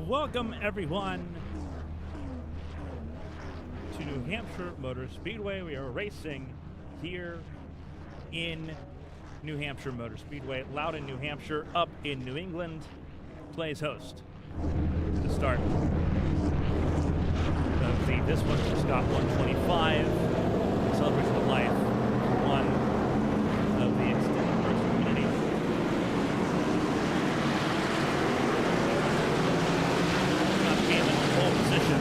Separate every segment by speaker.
Speaker 1: Welcome, everyone, to New Hampshire Motor Speedway. We are racing here in New Hampshire Motor Speedway. Loudon, New Hampshire, up in New England, plays host to start. This one just got 125. Celebration of Life, one of the extended first community. Got Carmen in pole position.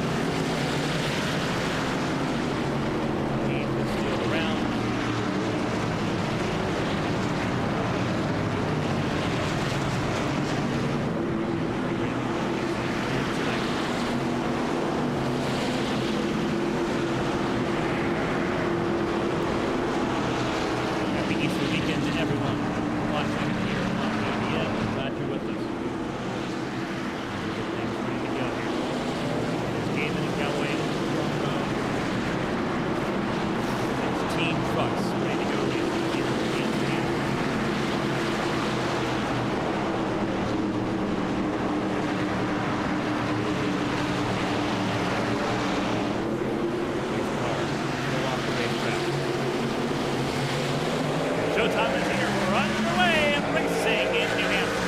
Speaker 1: Showtime is here. We're underway and racing in New Hampshire.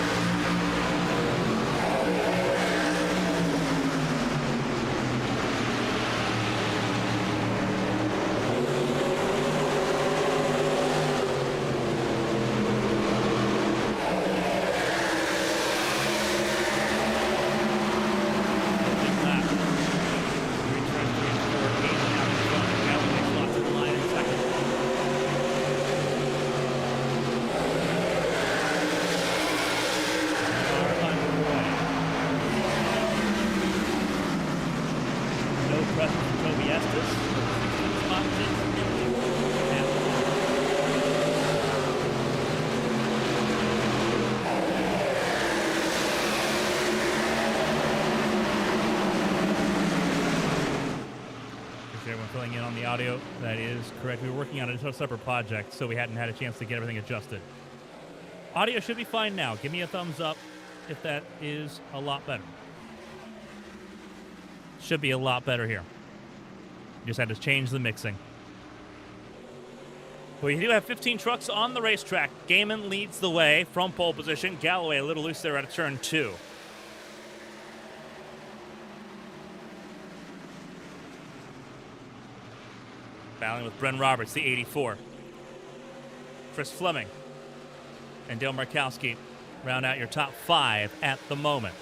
Speaker 1: Big lap. Return 3 and 4. Game out in front. Galloway makes lots of the line in second. Everyone filling in on the audio. That is correct. We were working on a separate project, so we hadn't had a chance to get everything adjusted. Audio should be fine now. Give me a thumbs up if that is a lot better. Should be a lot better here. Just had to change the mixing. We do have 15 trucks on the racetrack. Gaiman leads the way from pole position. Galloway a little loose there at turn 2. Battling with Bren Roberts, the 84. Chris Fleming and Dale Markowski round out your top 5 at the moment.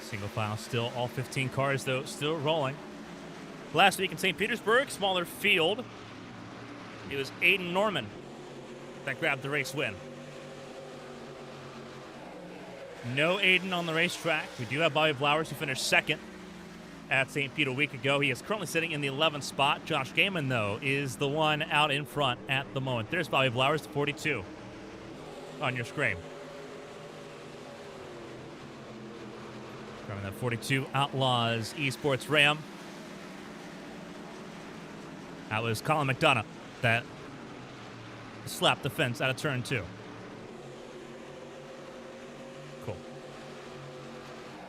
Speaker 1: Single file still, all 15 cars, though, still rolling. Last week in St. Petersburg, smaller field. It was Aiden Norman that grabbed the race win. No Aiden on the racetrack. We do have Bobby Flowers, who finished second at St. Pete a week ago. He is currently sitting in the 11th spot. Josh Gaiman, though, is the one out in front at the moment. There's Bobby Flowers, 42 on your screen. From that 42 Outlaws Esports Ram. That was Colin McDonough that slapped the fence out of turn 2. Cool.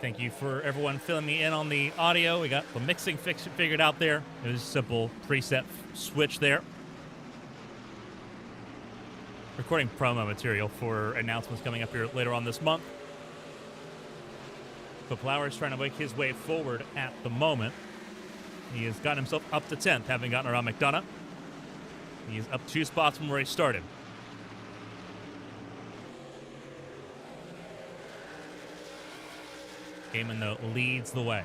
Speaker 1: Thank you for everyone filling me in on the audio. We got the mixing figured out there. It was a simple preset switch there. Recording promo material for announcements coming up here later on this month. But Flowers trying to make his way forward at the moment. He has gotten himself up to 10th, having gotten around McDonough. He is up 2 spots from where he started. Gaiman, though, leads the way.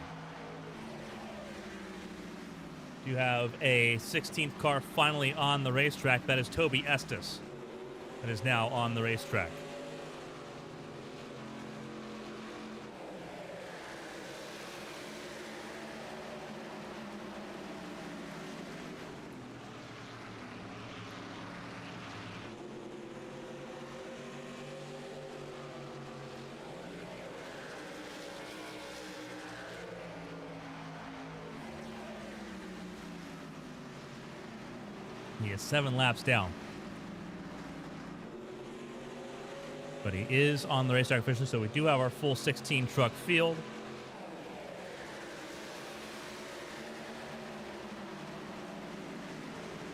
Speaker 1: You have a 16th car finally on the racetrack. That is Toby Estes. That is now on the racetrack. He is 7 laps down. But he is on the racetrack officially, so we do have our full 16 truck field.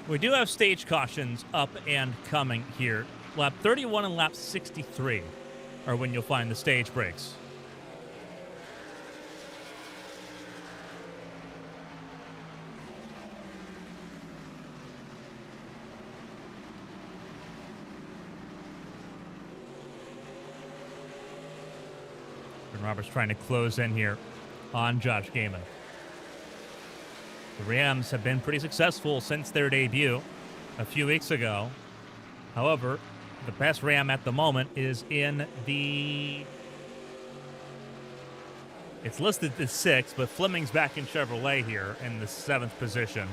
Speaker 1: We do have stage cautions up and coming here. Lap 31 and lap 63 are when you'll find the stage breaks. Roberts trying to close in here on Josh Gaiman. The Rams have been pretty successful since their debut a few weeks ago. However, the best Ram at the moment is in the... It's listed as 6th, but Fleming's back in Chevrolet here in the 7th position.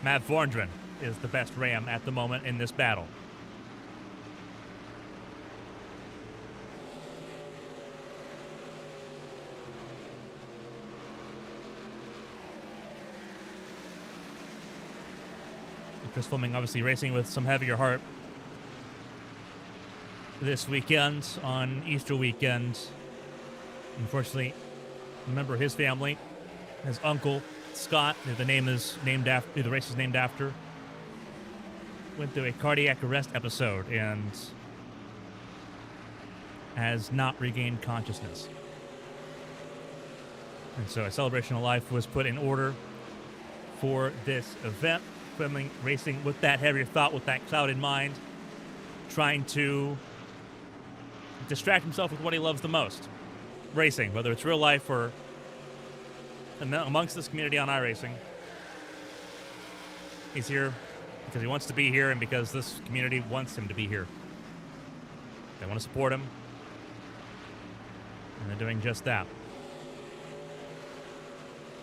Speaker 1: Matt Vorndren is the best Ram at the moment in this battle. Chris Fleming obviously racing with some heavier heart this weekend, on Easter weekend. Unfortunately, a member of his family, his uncle Scott, who the race is named after, went through a cardiac arrest episode and has not regained consciousness. And so a celebration of life was put in order for this event. Fleming racing with that heavier thought, with that cloud in mind, trying to distract himself with what he loves the most, racing, whether it's real life or amongst this community on iRacing. He's here because he wants to be here and because this community wants him to be here. They want to support him, and they're doing just that.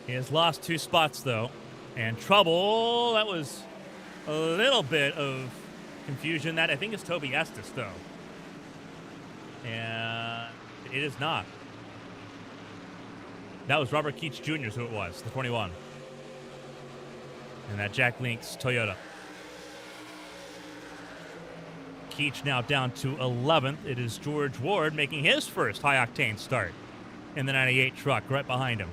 Speaker 1: He has lost 2 spots, though. And trouble. That was a little bit of confusion. That I think is Toby Estes, though. And it is not. That was Robert Keach Jr. is who it was, the 21. And that Jack Link's Toyota. Keach now down to 11th. It is George Ward making his first high-octane start in the 98 truck right behind him.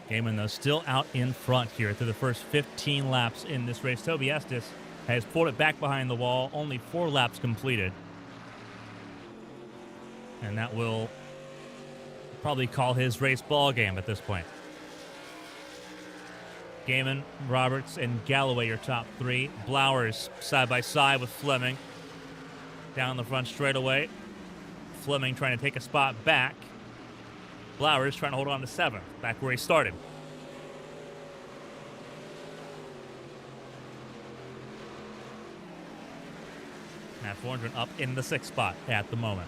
Speaker 1: Gaiman, though, still out in front here through the first 15 laps in this race. Toby Estes has pulled it back behind the wall. Only 4 laps completed. And that will probably call his race ball game at this point. Gaiman, Roberts, and Galloway your top 3. Blowers side by side with Fleming. Down the front straightaway. Fleming trying to take a spot back. Blowers trying to hold on to 7th, back where he started. Matt Vorndren up in the 6th spot at the moment.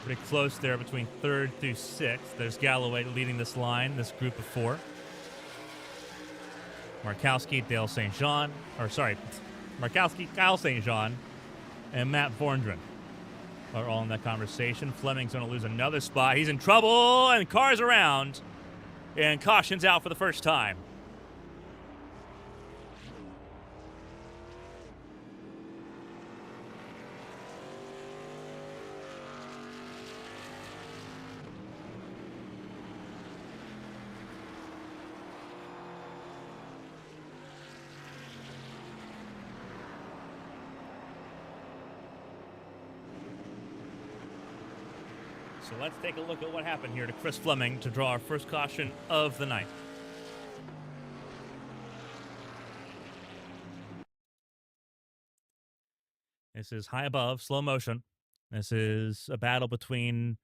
Speaker 1: Pretty close there between 3rd through 6th. There's Galloway leading this line, this group of 4. Markowski, Dale St. Jean, Markowski, Kyle St. Jean, and Matt Vorndren are all in that conversation. Fleming's going to lose another spot. He's in trouble, and cars around, and caution's out for the first time. So let's take a look at what happened here to Chris Fleming to draw our first caution of the night. This is high above, slow motion. This is a battle between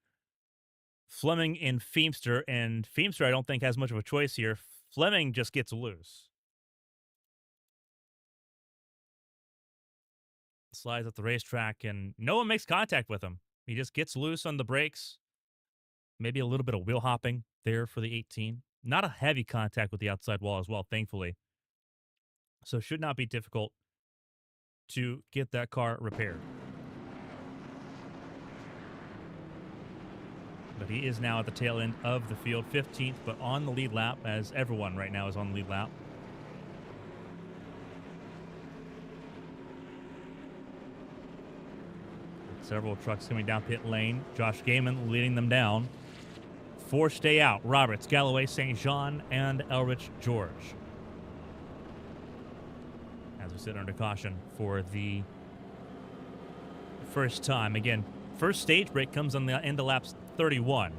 Speaker 1: Fleming and Feemster I don't think has much of a choice here. Fleming just gets loose. Slides up the racetrack, and no one makes contact with him. He just gets loose on the brakes. Maybe a little bit of wheel hopping there for the 18. Not a heavy contact with the outside wall as well, thankfully. So should not be difficult to get that car repaired. But he is now at the tail end of the field, 15th, but on the lead lap, as everyone right now is on the lead lap. Several trucks coming down pit lane. Josh Gaiman leading them down. 4 stay out. Roberts, Galloway, St. Jean, and Elrich George. As we sit under caution for the first time. Again, first stage break comes on the end of laps 31.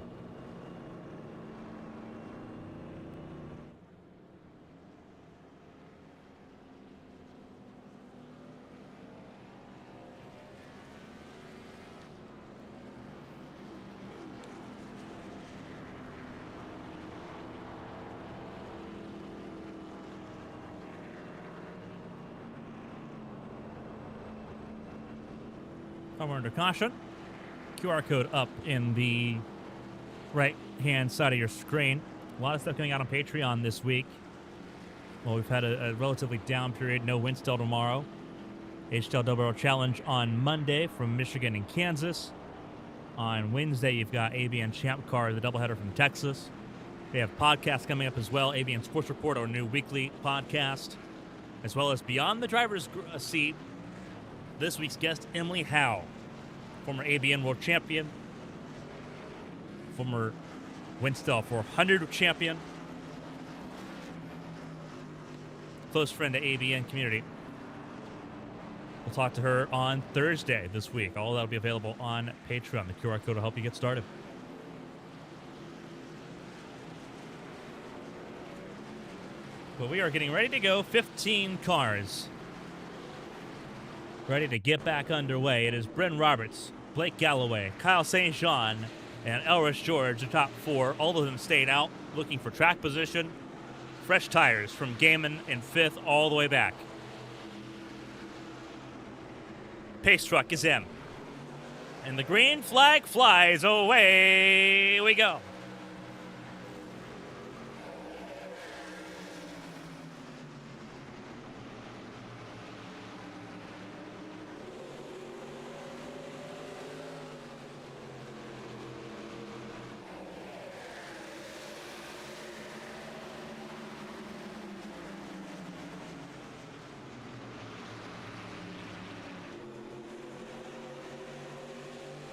Speaker 1: We're under caution. QR code up in the right-hand side of your screen. A lot of stuff coming out on Patreon this week. Well, we've had a relatively down period. No Winstall tomorrow. HTL Double Barrel Challenge on Monday from Michigan and Kansas. On Wednesday, you've got ABN Champ Car, the doubleheader from Texas. We have podcasts coming up as well. ABN Sports Report, our new weekly podcast. As well as Beyond the Driver's Seat. This week's guest, Emily Howe, former ABN World Champion, former Winstall 400 champion, close friend to ABN community. We'll talk to her on Thursday this week. All that will be available on Patreon. The QR code will help you get started. But we are getting ready to go. 15 cars ready to get back underway. It is Bren Roberts, Blake Galloway, Kyle St. Jean, and Elrich George, the top 4. All of them stayed out looking for track position. Fresh tires from Gaiman in 5th all the way back. Pace truck is in. And the green flag flies. Away we go.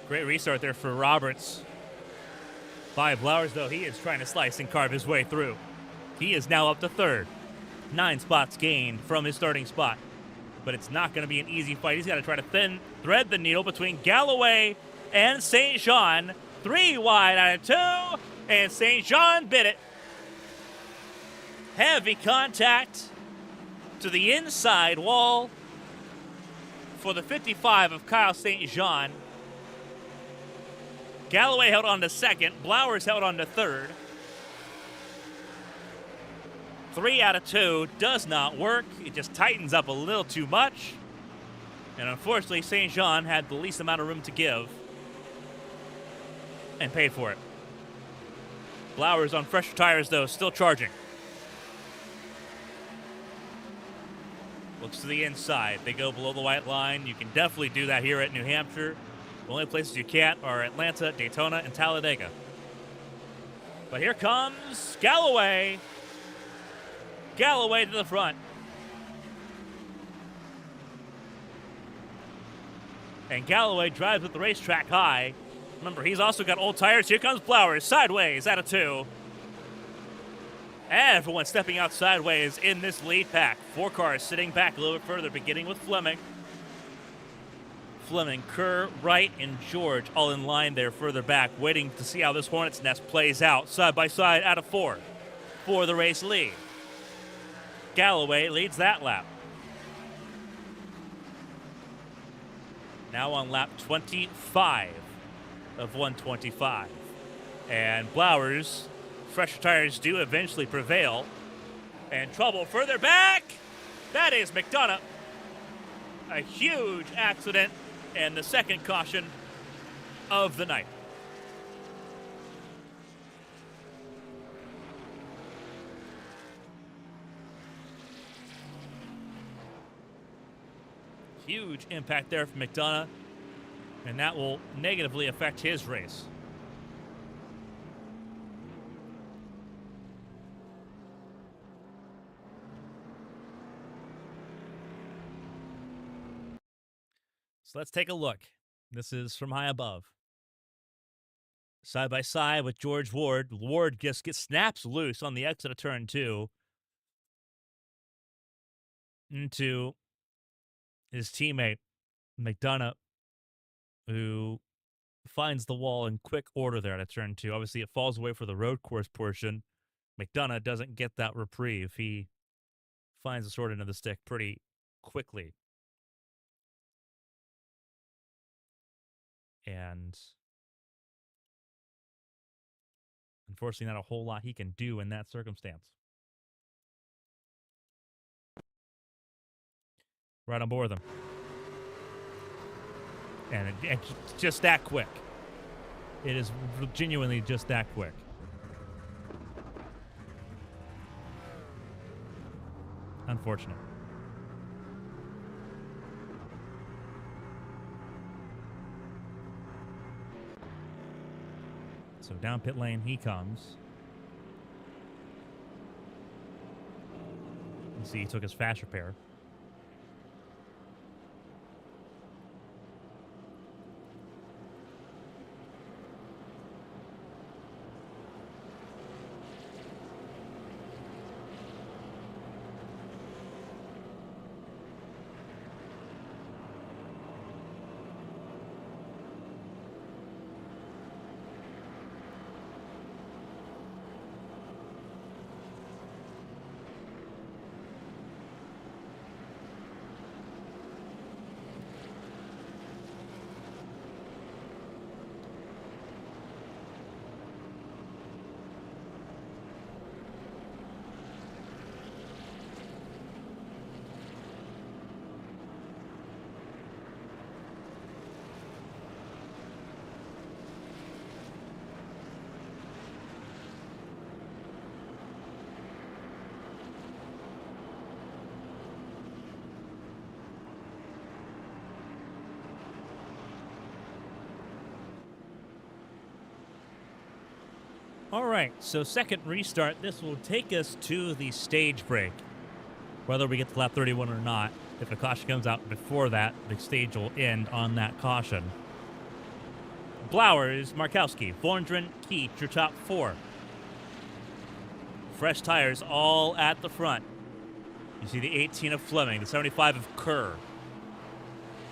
Speaker 1: Great restart there for Roberts. By Blowers, though, he is trying to slice and carve his way through. He is now up to 3rd. 9 spots gained from his starting spot. But it's not going to be an easy fight. He's got to try to thread the needle between Galloway and St. Jean. 3 wide out of 2. And St. Jean bit it. Heavy contact to the inside wall for the 55 of Kyle St. Jean. Galloway held on to 2nd. Blowers held on to 3rd. 3 out of 2 does not work. It just tightens up a little too much. And unfortunately, St. Jean had the least amount of room to give and paid for it. Blowers on fresher tires, though, still charging. Looks to the inside. They go below the white line. You can definitely do that here at New Hampshire. The only places you can't are Atlanta, Daytona, and Talladega. But here comes Galloway. Galloway to the front. And Galloway drives with the racetrack high. Remember, he's also got old tires. Here comes Blowers, sideways out of 2. Everyone stepping out sideways in this lead pack. 4 cars sitting back a little bit further, beginning with Fleming. Fleming, Kerr, Wright, and George all in line there further back, waiting to see how this Hornet's Nest plays out. Side by side out of 4 for the race lead. Galloway leads that lap. Now on lap 25 of 125. And Blowers, fresher tires do eventually prevail. And trouble further back. That is McDonough. A huge accident and the second caution of the night. Huge impact there from McDonough, and that will negatively affect his race. So let's take a look. This is from high above. Side by side with George Ward. Ward just snaps loose on the exit of turn 2 into his teammate, McDonough, who finds the wall in quick order there at turn 2. Obviously, it falls away for the road course portion. McDonough doesn't get that reprieve. He finds the short end of the stick pretty quickly. And unfortunately, not a whole lot he can do in that circumstance. Right on board with them. And it's just that quick. It is genuinely just that quick. Unfortunate. So down pit lane he comes. You see he took his fast repair. All right, so second restart. This will take us to the stage break. Whether we get to lap 31 or not, if a caution comes out before that, the stage will end on that caution. Blowers, Markowski, Vondran, Keach, your top 4. Fresh tires all at the front. You see the 18 of Fleming, the 75 of Kerr.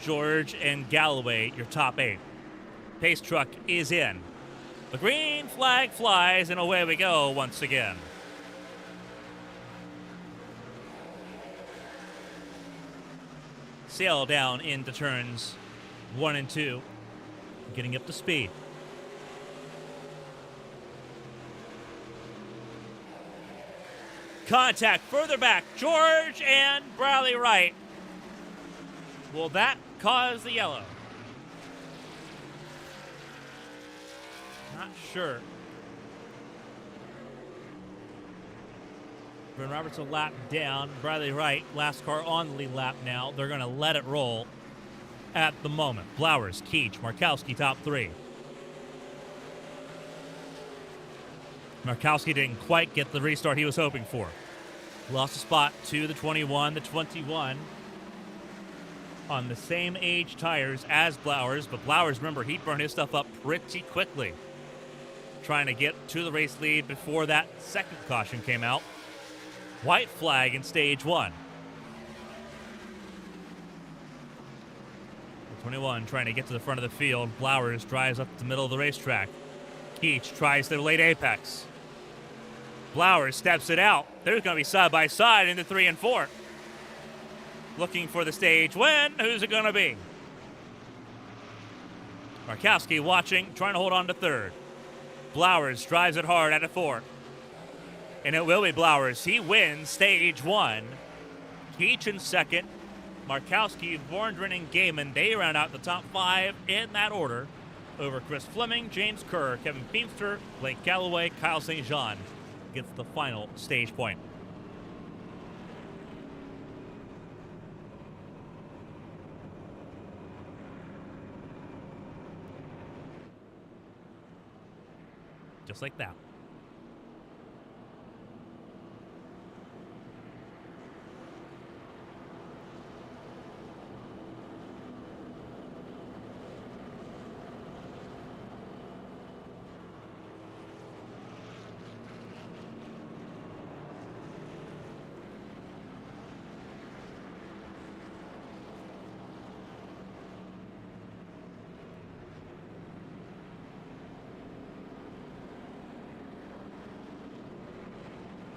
Speaker 1: George and Galloway, your top 8. Pace truck is in. The green flag flies, and away we go once again. Sail down into turns 1 and 2, getting up to speed. Contact further back, George and Bradley Wright. Will that cause the yellow? Not sure. Bryn Roberts a lap down. Bradley Wright, last car on the lead lap now. They're going to let it roll at the moment. Blowers, Keach, Markowski, top 3. Markowski didn't quite get the restart he was hoping for. Lost a spot to the 21. The 21 on the same age tires as Blowers, but Blowers, remember, he burned his stuff up pretty quickly, trying to get to the race lead before that second caution came out. White flag in stage 1. The 21 trying to get to the front of the field. Blowers drives up the middle of the racetrack. Keach tries the late apex. Blowers steps it out. They're going to be side by side into 3 and 4. Looking for the stage win. Who's it going to be? Markowski watching, trying to hold on to third. Blowers drives it hard at a 4. And it will be Blowers. He wins stage 1. Keach in second. Markowski, Vorndren, and Gaiman, they round out the top 5 in that order over Chris Fleming, James Kerr, Kevin Feemster, Blake Galloway, Kyle St. Jean gets the final stage point. Just like that.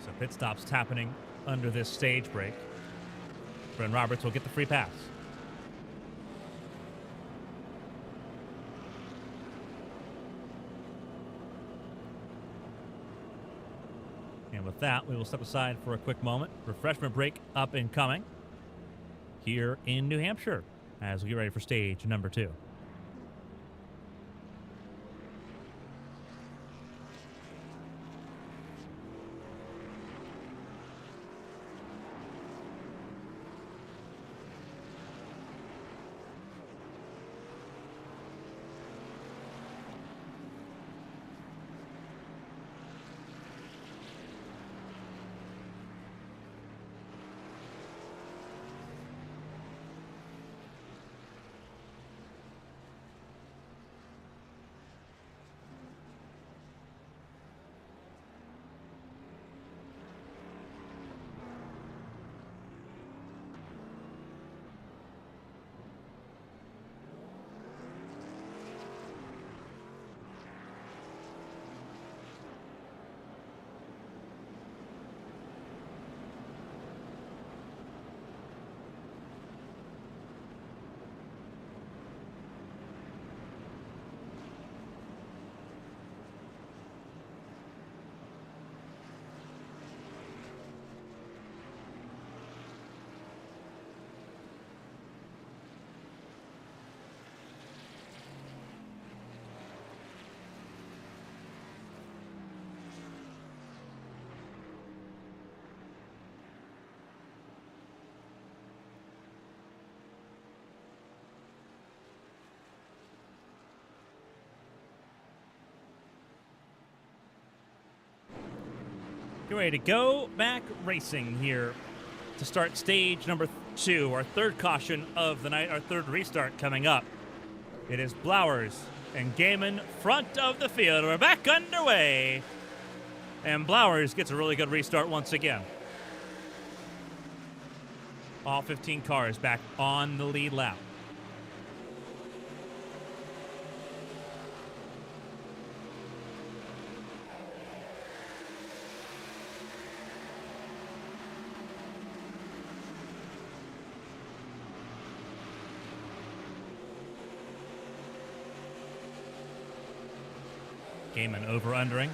Speaker 1: So pit stops happening under this stage break. Bren Roberts will get the free pass. And with that, we will step aside for a quick moment. Refreshment break up and coming here in New Hampshire as we get ready for stage number 2. Get ready to go back racing here to start stage number 2, our third caution of the night, our third restart coming up. It is Blowers and Gaiman front of the field. We're back underway. And Blowers gets a really good restart once again. All 15 cars back on the lead lap. Gaiman over-undering,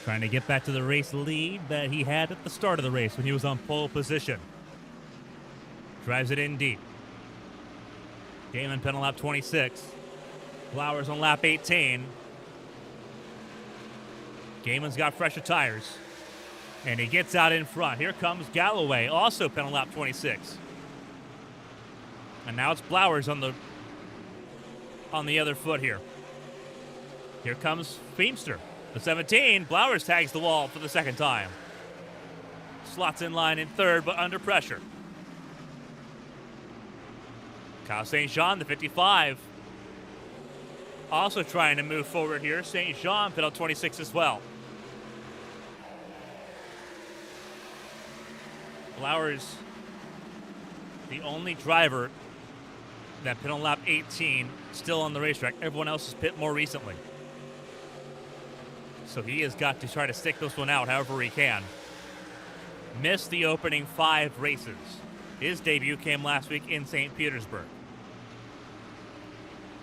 Speaker 1: trying to get back to the race lead that he had at the start of the race when he was on pole position. Drives it in deep. Gaiman pen on lap 26. Blowers on lap 18. Gaiman's got fresher tires. And he gets out in front. Here comes Galloway, also pen on lap 26. And now it's Blowers on the other foot here. Here comes Feemster. The 17, Blowers tags the wall for the second time. Slots in line in third, but under pressure. Kyle St. Jean, the 55. Also trying to move forward here. St. Jean, pit on 26 as well. Blowers, the only driver That pit on lap 18, still on the racetrack. Everyone else has pit more recently. So he has got to try to stick this one out however he can. Missed the opening 5 races. His debut came last week in St. Petersburg.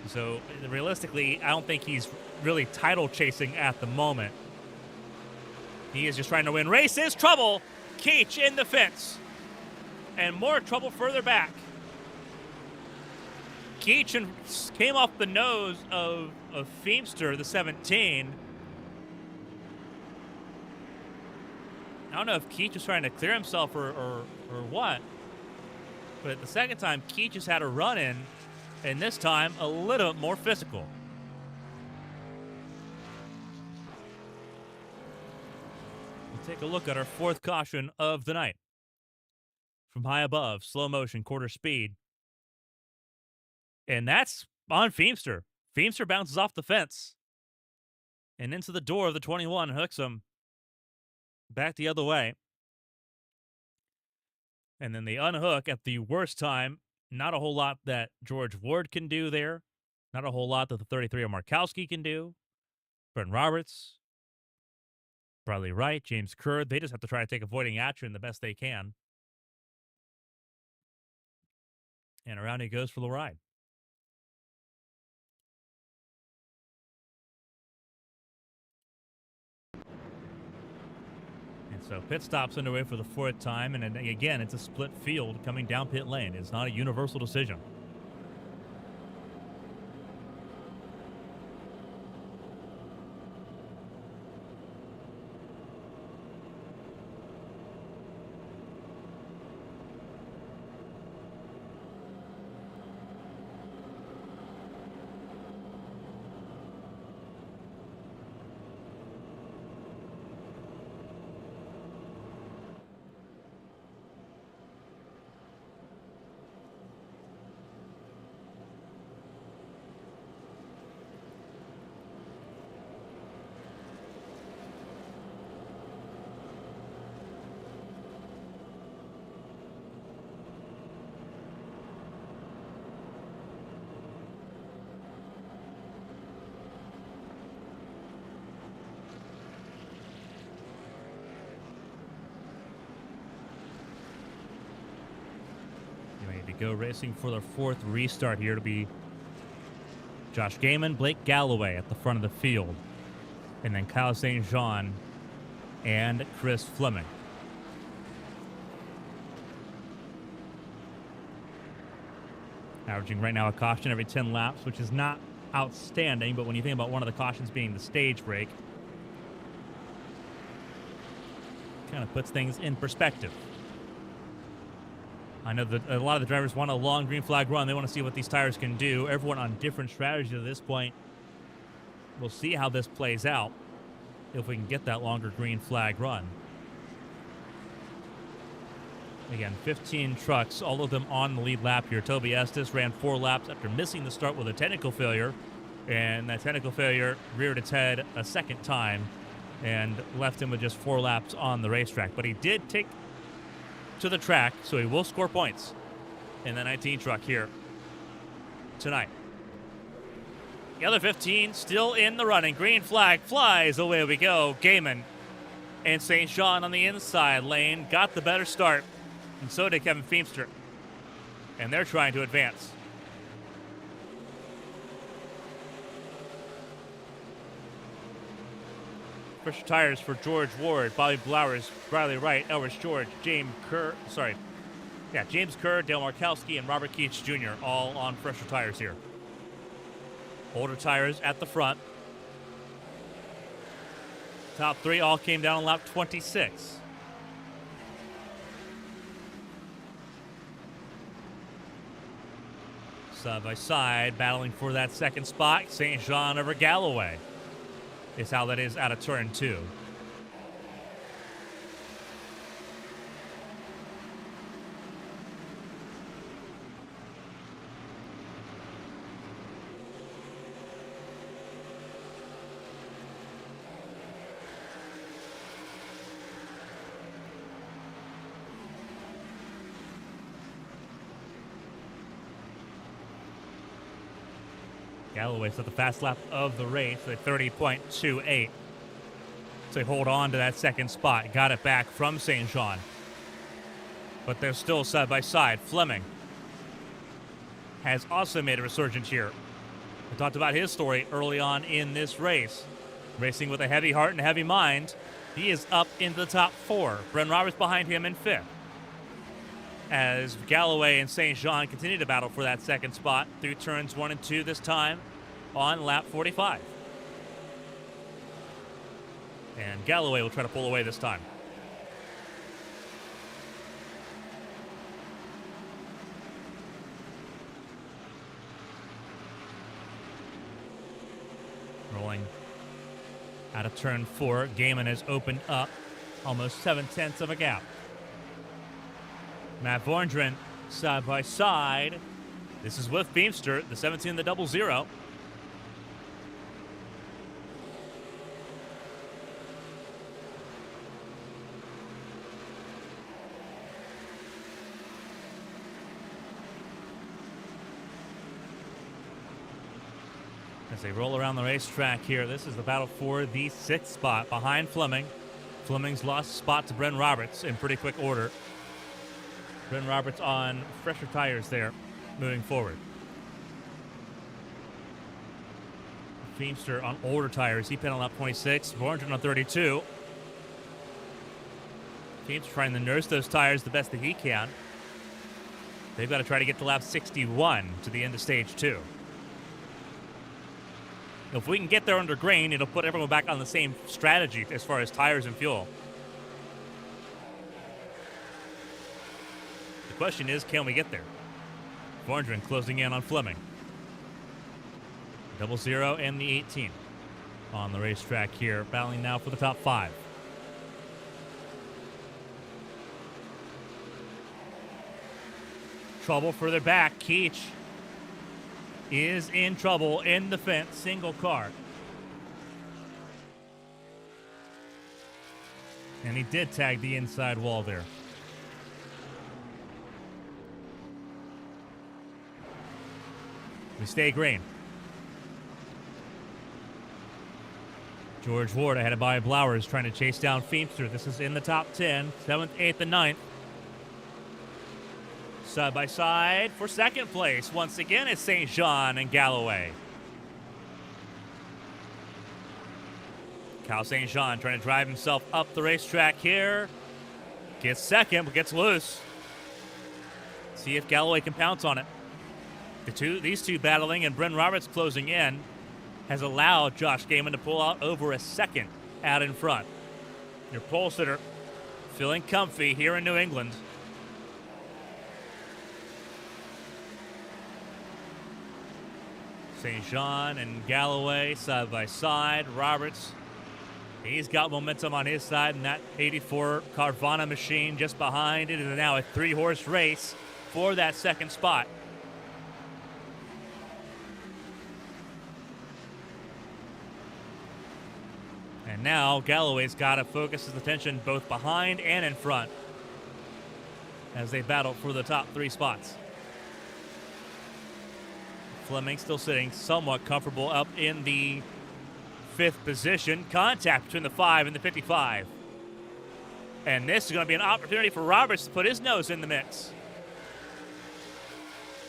Speaker 1: So realistically, I don't think he's really title chasing at the moment. He is just trying to win races. Trouble. Keach in the fence. And more trouble further back. Keach came off the nose of Feemster, the 17. I don't know if Keach was trying to clear himself or what. But the second time, Keach has had a run in, and this time a little more physical. We'll take a look at our 4th caution of the night. From high above, slow motion, quarter speed. And that's on Feemster. Feemster bounces off the fence and into the door of the 21, hooks him back the other way. And then they unhook at the worst time. Not a whole lot that George Ward can do there. Not a whole lot that the 33 of Markowski can do. Brent Roberts, Bradley Wright, James Kerr, they just have to try to take avoiding action the best they can. And around he goes for the ride. So pit stops underway for the 4th time, and again, it's a split field coming down pit lane. It's not a universal decision. Go racing for their 4th restart here to be Josh Gaiman, Blake Galloway at the front of the field, and then Kyle St. Jean and Chris Fleming. Averaging right now a caution every 10 laps, which is not outstanding, but when you think about one of the cautions being the stage break, kind of puts things in perspective. I know that a lot of the drivers want a long green flag run. They want to see what these tires can do. Everyone on different strategies at this point. We'll see how this plays out if we can get that longer green flag run. Again, 15 trucks, all of them on the lead lap here. Toby Estes ran 4 laps after missing the start with a technical failure. And that technical failure reared its head a second time and left him with just 4 laps on the racetrack. But he did take to the track, so he will score points in the 19 truck here tonight. The other 15 still in the running. Green flag flies. Away we go. Gaiman and St. Jean on the inside lane got the better start, and so did Kevin Feemster. And they're trying to advance. Fresh tires for George Ward, Bobby Blowers, Riley Wright, Elvis George, James Kerr, Dale Markowski, and Robert Keach Jr. all on fresher tires here. Older tires at the front. Top 3 all came down on lap 26. Side by side, battling for that second spot. St. Jean over Galloway is how that is out of turn 2. Galloway set the fast lap of the race at 30.28. So they hold on to that second spot. Got it back from St. Jean. But they're still side by side. Fleming has also made a resurgence here. We talked about his story early on in this race. Racing with a heavy heart and a heavy mind. He is up into the top 4. Bren Roberts behind him in 5th. As Galloway and St. Jean continue to battle for that second spot through turns 1 and 2 this time on lap 45. And Galloway will try to pull away this time. Rolling out of turn 4, Gaiman has opened up almost 7/10 of a gap. Matt Vorndren side by side. This is with Beamster, the 17, the 00. As they roll around the racetrack here, this is the battle for the 6th spot behind Fleming. Fleming's lost a spot to Bren Roberts in pretty quick order. Bren Roberts on fresher tires there, moving forward. Feemster on older tires. He pedaled up 26. Vorndren on 32. Feemster trying to nurse those tires the best that he can. They've got to try to get to lap 61 to the end of stage 2. If we can get there under grain, it'll put everyone back on the same strategy as far as tires and fuel. The question is, can we get there? Vorndren closing in on Fleming. 00 and the 18 on the racetrack here, battling now for the top 5. Trouble further back. Keach is in trouble in the fence, single car. And he did tag the inside wall there. We stay green. George Ward ahead of Bobby Blowers trying to chase down Feemster. This is in the top 10, 7th, 8th, and 9th. Side by side for second place. Once again, it's St. Jean and Galloway. Kyle St. Jean trying to drive himself up the racetrack here. Gets second, but gets loose. See if Galloway can pounce on it. These two battling and Bren Roberts closing in has allowed Josh Gaiman to pull out over a second out in front. Your pole sitter feeling comfy here in New England. St. Jean and Galloway side by side. Roberts, he's got momentum on his side, and that 84 Carvana machine just behind. It is now a 3-horse race for that second spot. And now Galloway's got to focus his attention both behind and in front as they battle for the top 3 spots. Fleming still sitting somewhat comfortable up in the 5th position. Contact between the 5 and the 55. And this is going to be an opportunity for Roberts to put his nose in the mix.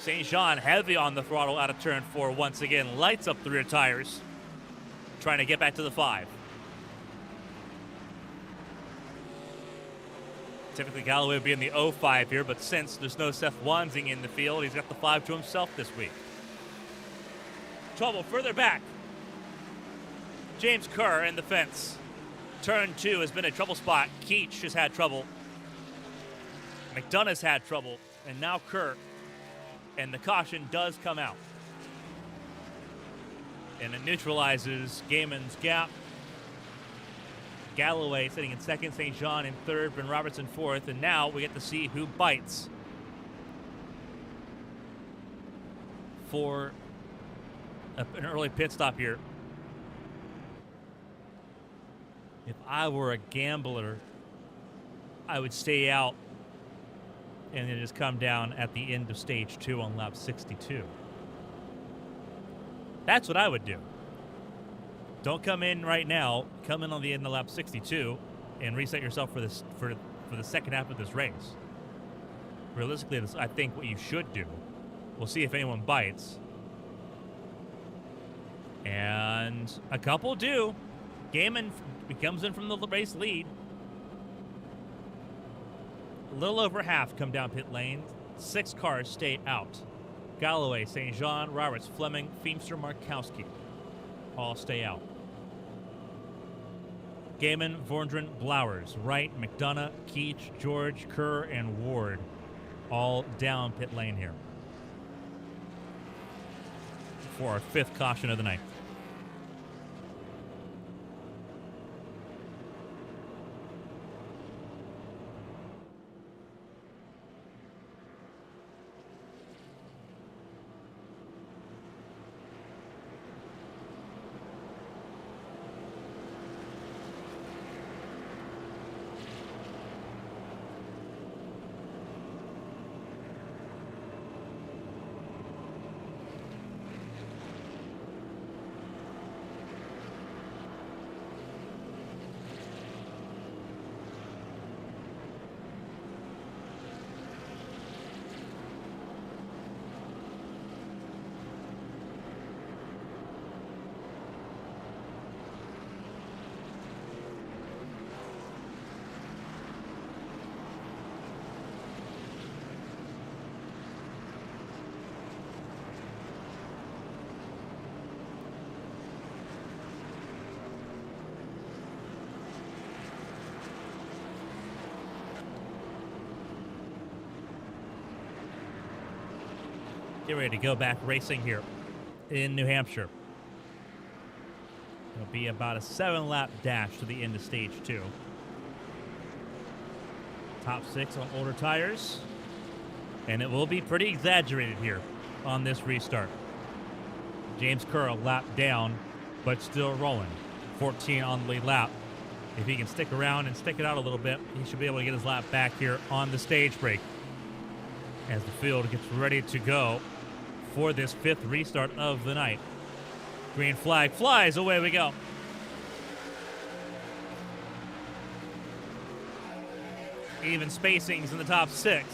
Speaker 1: St. Jean heavy on the throttle out of turn 4 once again. Lights up the rear tires. Trying to get back to the 5. Typically Galloway would be in the 05 here, but since there's no Seth Wansing in the field, he's got the 5 to himself this week. Trouble further back. James Kerr in the fence. Turn 2 has been a trouble spot. Keach has had trouble. McDonough's had trouble. And now Kerr. And the caution does come out. And it neutralizes Gaiman's gap. Galloway sitting in 2nd, St. Jean in 3rd, Bren Roberts in 4th. And now we get to see who bites for an early pit stop here. If I were a gambler, I would stay out and then just come down at the end of stage 2 on lap 62. That's what I would do. Don't come in right now. Come in on the end of lap 62 and reset yourself for this for the second half of this race. Realistically, this, I think what you should do. We'll see if anyone bites. And a couple do. Gaiman comes in from the race lead. A little over half come down pit lane. 6 cars stay out. Galloway, St. Jean, Roberts, Fleming, Feemster, Markowski all stay out. Gaiman, Vorndren, Blowers, Wright, McDonough, Keach, George, Kerr, and Ward all down pit lane here for our 5th caution of the night. Get ready to go back racing here in New Hampshire. It'll be about a 7-lap dash to the end of stage 2. Top 6 on older tires. And it will be pretty exaggerated here on this restart. James Kerr a lap down, but still rolling. 14 on the lead lap. If he can stick around and stick it out a little bit, he should be able to get his lap back here on the stage break as the field gets ready to go for this 5th restart of the night. Green flag flies, away we go. Even spacings in the top 6.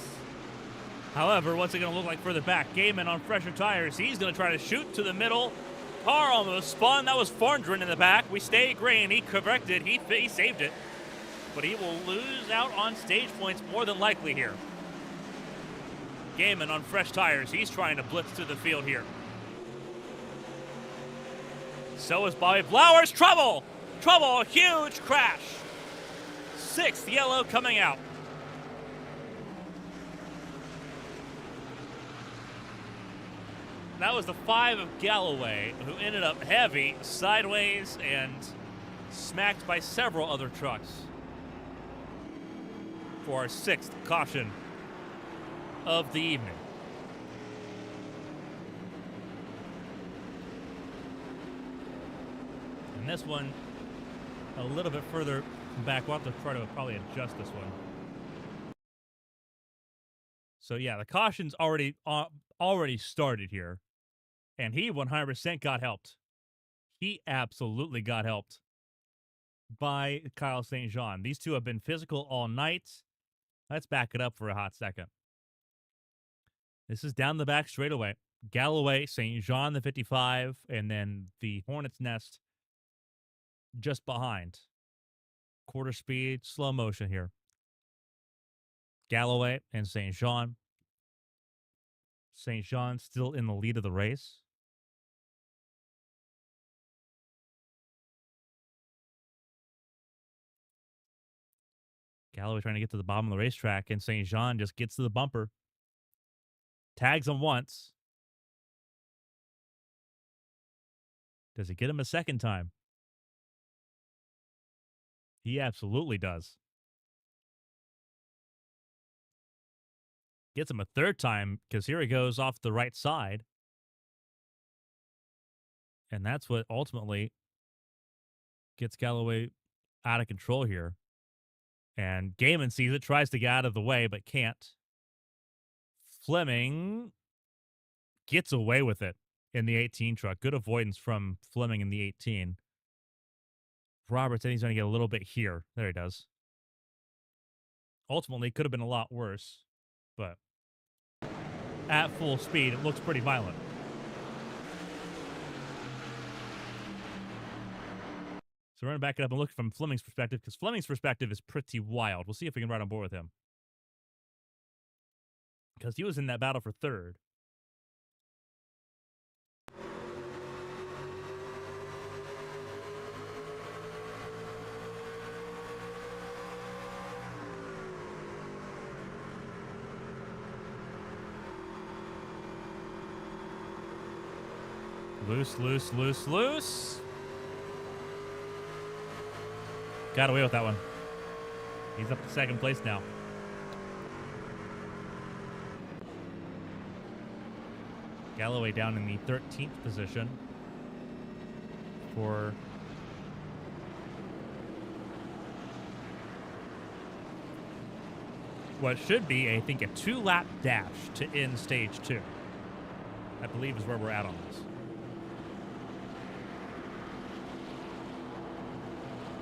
Speaker 1: However, what's it going to look like further back? Gaiman on fresher tires. He's going to try to shoot to the middle. Car almost spun. That was Vorndren in the back. We stay green. He corrected. He saved it. But he will lose out on stage points more than likely here. Gaiman on fresh tires. He's trying to blitz to the field here. So is Bobby Blowers. Trouble! Trouble! Huge crash. 6th yellow coming out. That was the 5 of Galloway, who ended up heavy, sideways, and smacked by several other trucks for our 6th caution of the evening. And this one, a little bit further back. We'll have to try to probably adjust this one. So yeah, the caution's already started here. And he 100% got helped. He absolutely got helped by Kyle St. Jean. These two have been physical all night. Let's back it up for a hot second. This is down the back straightaway. Galloway, St. Jean, the 55, and then the Hornet's Nest just behind. Quarter speed, slow motion here. Galloway and St. Jean. St. Jean still in the lead of the race. Galloway trying to get to the bottom of the racetrack, and St. Jean just gets to the bumper. Tags him once. Does he get him a second time? He absolutely does. Gets him a third time, because here he goes off the right side. And that's what ultimately gets Galloway out of control here. And Gaiman sees it, tries to get out of the way, but can't. Fleming gets away with it. in the 18 truck. Good avoidance from Fleming in the 18. Roberts, I think he's going to get a little bit here. There he does. Ultimately, could have been a lot worse, but at full speed, it looks pretty violent. So we're going to back it up and look from Fleming's perspective, because Fleming's perspective is pretty wild. We'll see if we can ride on board with him, because he was in that battle for third. Loose, loose, loose, loose. Got away with that one. He's up to second place now. Galloway down in the 13th position for what should be, I think, a 2-lap dash to end stage 2. I believe is where we're at on this.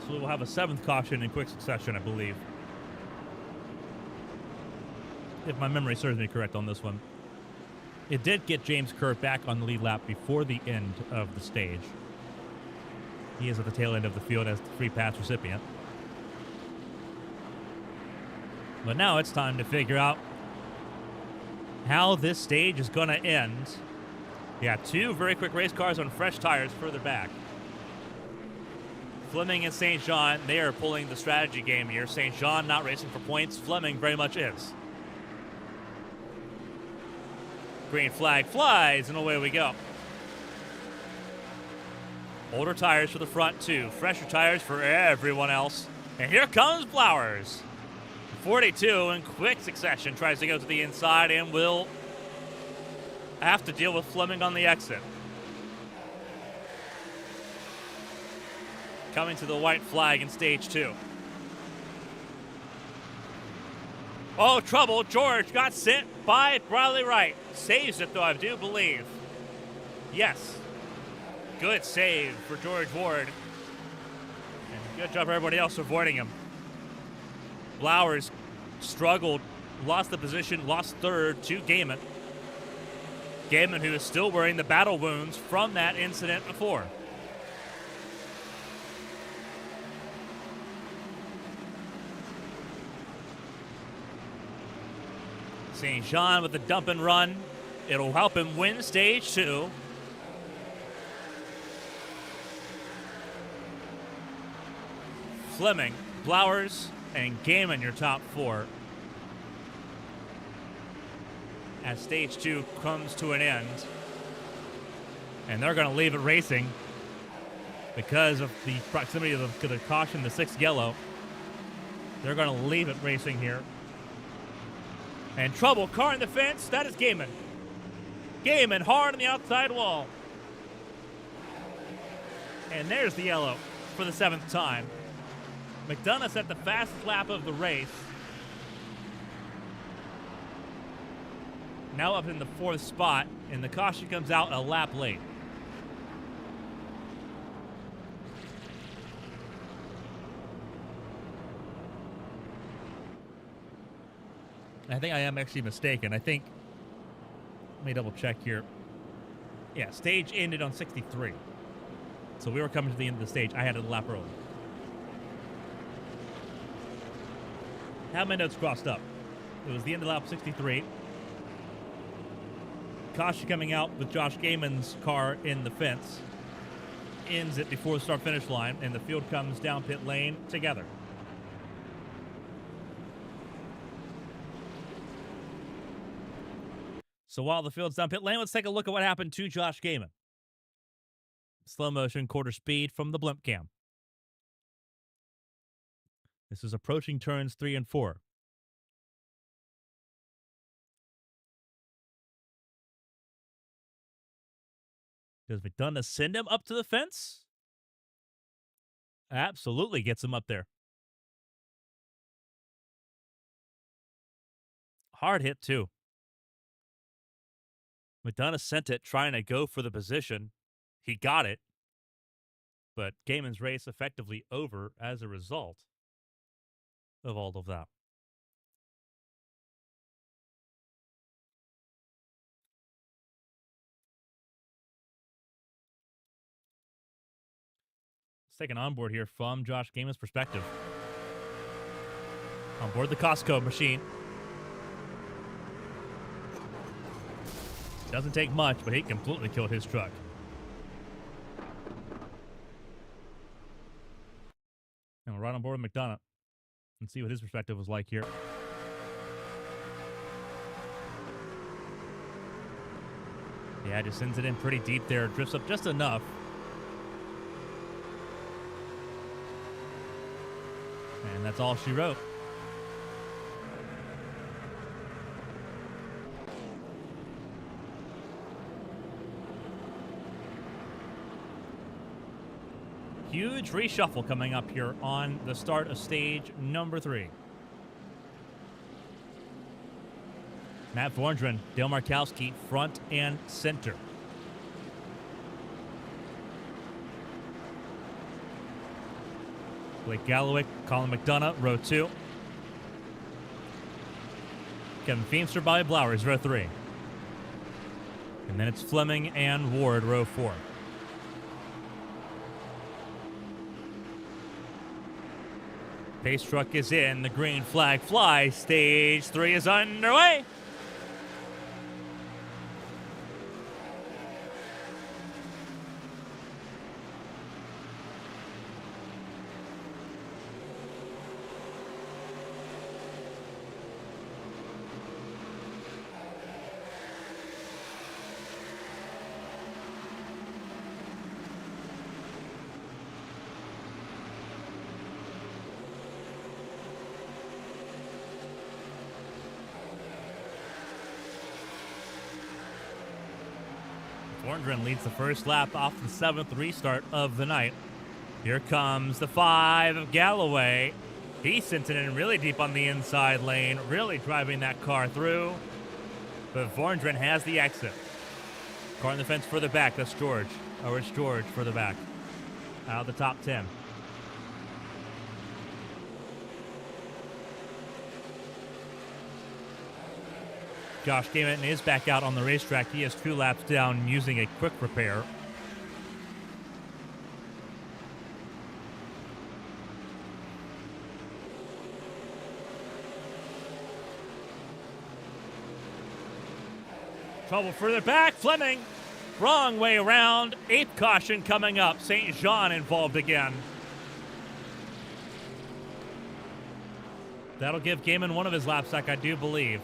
Speaker 1: So we'll have a 7th caution in quick succession, I believe, if my memory serves me correct on this one. It did get James Kerr back on the lead lap before the end of the stage. He is at the tail end of the field as the free pass recipient. But now it's time to figure out how this stage is going to end. Yeah, 2 very quick race cars on fresh tires further back. Fleming and St. Jean, they are pulling the strategy game here. St. Jean not racing for points. Fleming very much is. Green flag flies, and away we go. Older tires for the front, too. Fresher tires for everyone else. And here comes Flowers. 42 in quick succession tries to go to the inside and will have to deal with Fleming on the exit. Coming to the white flag in stage 2. Oh, trouble. George got sent by Bradley Wright. Saves it, though, I do believe. Yes. Good save for George Ward. And good job for everybody else avoiding him. Flowers struggled, lost the position, lost third to Gaiman. Gaiman, who is still wearing the battle wounds from that incident before. St. Jean with the dump and run. It'll help him win stage 2. Fleming, Flowers, and Gaiman, your top 4. As stage 2 comes to an end. And they're going to leave it racing because of the proximity of the caution, the 6th yellow. They're going to leave it racing here. And trouble, car in the fence, that is Gaiman. Gaiman hard on the outside wall. And there's the yellow for the 7th time. McDonough set the fastest lap of the race. Now up in the 4th spot, and the caution comes out a lap late. I think I am actually mistaken. I think, let me double check here. Yeah, stage ended on 63. So we were coming to the end of the stage. I had it a lap early. Have my notes crossed up. It was the end of lap 63. Caution coming out with Josh Gaiman's car in the fence. Ends it before the start-finish line, and the field comes down pit lane together. So while the field's down pit lane, let's take a look at what happened to Josh Gaiman. Slow motion, quarter speed from the blimp cam. This is approaching turns 3 and 4. Does McDonough send him up to the fence? Absolutely gets him up there. Hard hit, too. McDonough sent it, trying to go for the position. He got it, but Gaiman's race effectively over as a result of all of that. Let's take an onboard here from Josh Gaiman's perspective. On board the Costco machine. Doesn't take much, but he completely killed his truck. And we're right on board with McDonough. Let's see what his perspective was like here. Yeah, just sends it in pretty deep there. Drifts up just enough. And that's all she wrote. Huge reshuffle coming up here on the start of stage number 3. Matt Vorndren, Dale Markowski, front and center. Blake Galloway, Colin McDonough, row 2. Kevin Feimster, Bobby Blowers, row 3. And then it's Fleming and Ward, row 4. Pace truck is in. The green flag flies. Stage 3 is underway. Vorndren leads the first lap off the 7th restart of the night. Here comes the 5 of Galloway. He sent it in really deep on the inside lane, really driving that car through. But Vorndren has the exit. Car on the fence further back. That's George. Oh, it's George further back. Out of the top 10. Josh Gaiman is back out on the racetrack. He has 2 laps down using a quick repair. Trouble further back. Fleming. Wrong way around. 8th caution coming up. St. Jean involved again. That'll give Gaiman one of his laps back, I do believe.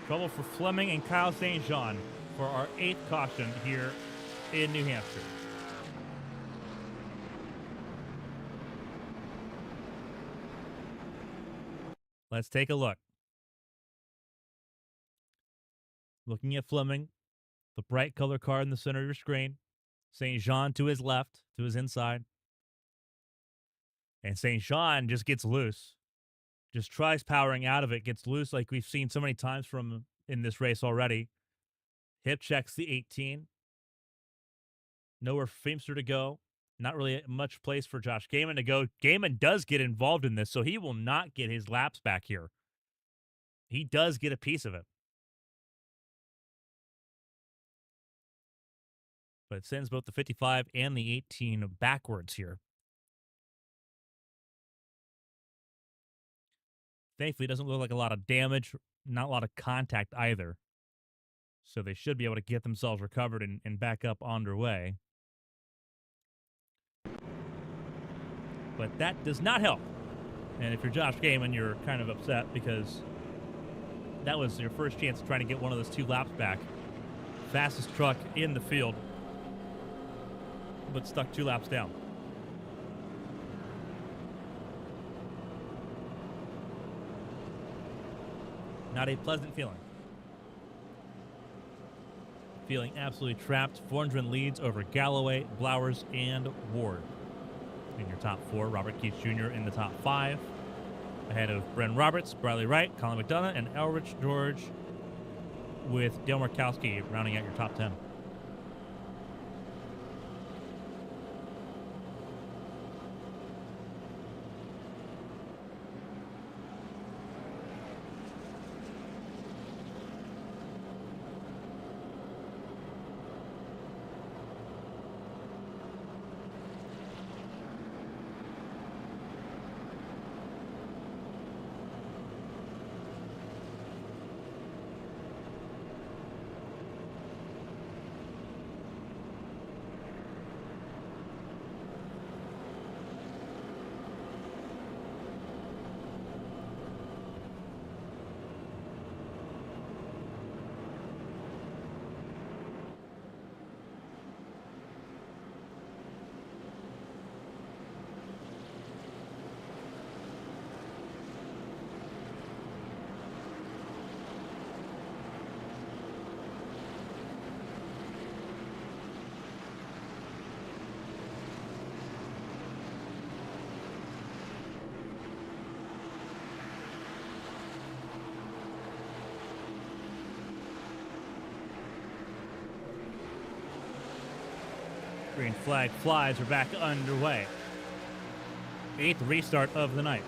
Speaker 1: Trouble for Fleming and Kyle St. Jean for our 8th caution here in New Hampshire. Let's take a look. Looking at Fleming, the bright color car in the center of your screen. St. Jean to his left, to his inside. And St. Jean just gets loose. Just tries powering out of it, gets loose like we've seen so many times from in this race already. Hip checks the 18. Nowhere for Feimster to go. Not really much place for Josh Gaiman to go. Gaiman does get involved in this, so he will not get his laps back here. He does get a piece of it. But it sends both the 55 and the 18 backwards here. Thankfully, it doesn't look like a lot of damage, not a lot of contact either. So they should be able to get themselves recovered and back up on their way. But that does not help. And if you're Josh Gaiman, you're kind of upset because that was your first chance of trying to get one of those 2 laps back. Fastest truck in the field, but stuck 2 laps down. Not a pleasant feeling. Feeling absolutely trapped. Vorndren leads over Galloway, Blowers, and Ward. in your top 4. Robert Keats Jr. in the top 5. Ahead of Bren Roberts, Bradley Wright, Colin McDonough, and Elrich George, with Dale Markowski rounding out your top 10. Green flag flies. We're back underway. 8th restart of the night.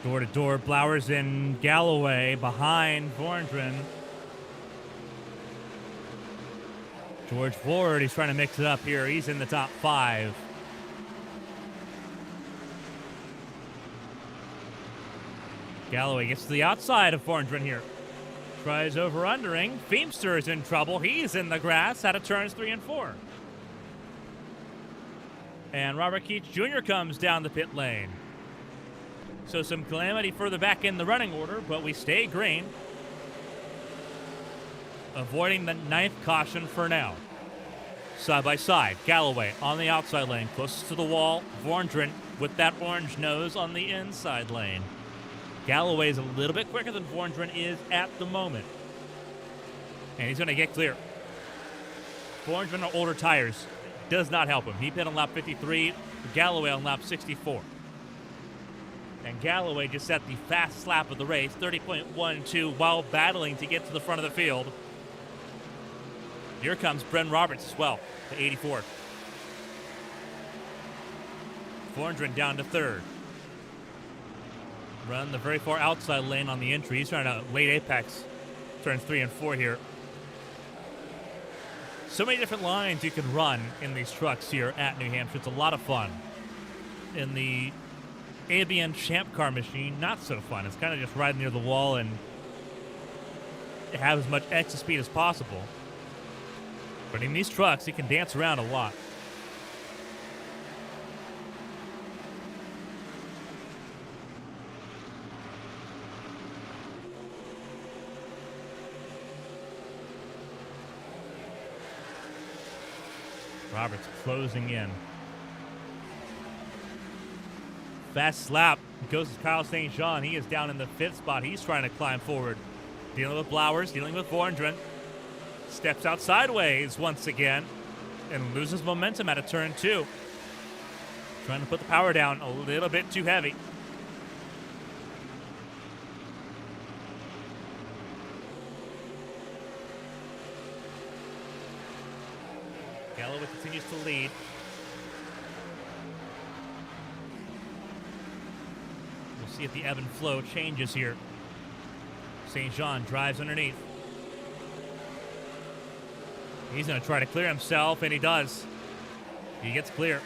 Speaker 1: Door to door, Blowers and Galloway behind Vorndren. George Ford, he's trying to mix it up here. He's in the top 5. Galloway gets to the outside of Vorndren here. Tries over-undering. Feemster is in trouble. He's in the grass out of turns 3 and 4. And Robert Keats Jr. comes down the pit lane. So some calamity further back in the running order, but we stay green. Avoiding the 9th caution for now. Side by side, Galloway on the outside lane, closest to the wall. Vorndren with that orange nose on the inside lane. Galloway is a little bit quicker than Vorndren is at the moment. And he's going to get clear. Vorndren on older tires does not help him. He pit on lap 53, Galloway on lap 64. And Galloway just set the fast lap of the race, 30.12, while battling to get to the front of the field. Here comes Bren Roberts as well, to 84. Vorndren down to 3rd. Run the very far outside lane on the entry. He's trying to late apex turns 3 and 4 here. So many different lines you can run in these trucks here at New Hampshire. It's a lot of fun. In the ABN Champ Car machine, not so fun. It's kind of just riding near the wall and have as much exit speed as possible. But in these trucks, you can dance around a lot. Roberts closing in. Fast slap goes to Kyle St. Jean. He is down in the 5th spot. He's trying to climb forward. Dealing with Blowers, dealing with Vorndren. Steps out sideways once again and loses momentum at a turn 2. Trying to put the power down a little bit too heavy. Galloway continues to lead. We'll see if the ebb and flow changes here. St. Jean drives underneath. He's going to try to clear himself, and he does. He gets clear.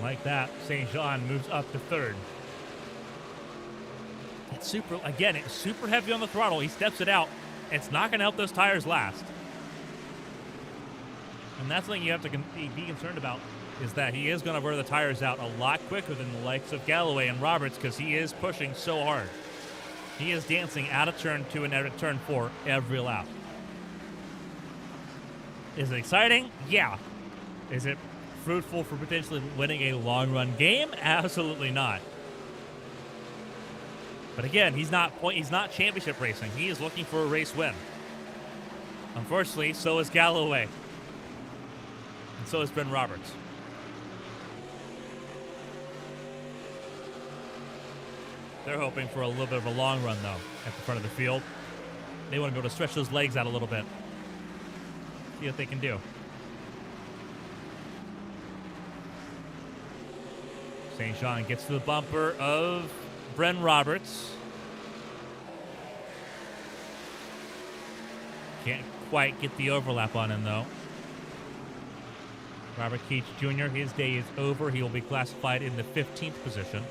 Speaker 1: Like that, St. Jean moves up to 3rd. It's it's super heavy on the throttle. He steps it out. It's not going to help those tires last. And that's something you have to be concerned about is that he is going to wear the tires out a lot quicker than the likes of Galloway and Roberts because he is pushing so hard. He is dancing out of turn 2 and out of turn 4 every lap. Is it exciting? Yeah. Is it fruitful for potentially winning a long-run game? Absolutely not. But again, he's not championship racing. He is looking for a race win. Unfortunately, so is Galloway. And so is Ben Roberts. They're hoping for a little bit of a long run, though, at the front of the field. They want to be able to stretch those legs out a little bit. See what they can do. St. John gets to the bumper of Bren Roberts. Can't quite get the overlap on him, though. Robert Keach Jr., his day is over. He will be classified in the 15th position.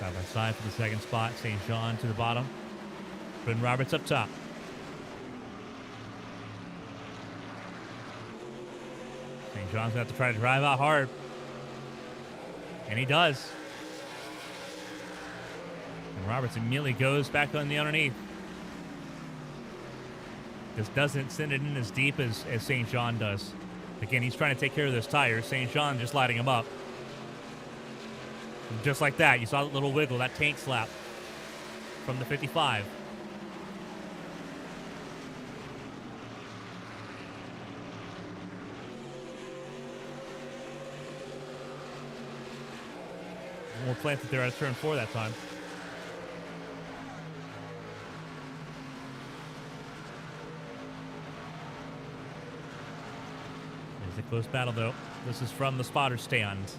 Speaker 1: Side by side for the second spot. St. John to the bottom. Bren Roberts up top. St. John's going to have to try to drive out hard. And he does. And Roberts immediately goes back on the underneath. This doesn't send it in as deep as St. John does. Again, he's trying to take care of those tires. St. John just lighting him up. Just like that, you saw that little wiggle, that tank slap from the 55. We'll plant it there at turn 4 that time. There's a close battle, though. This is from the spotter stand.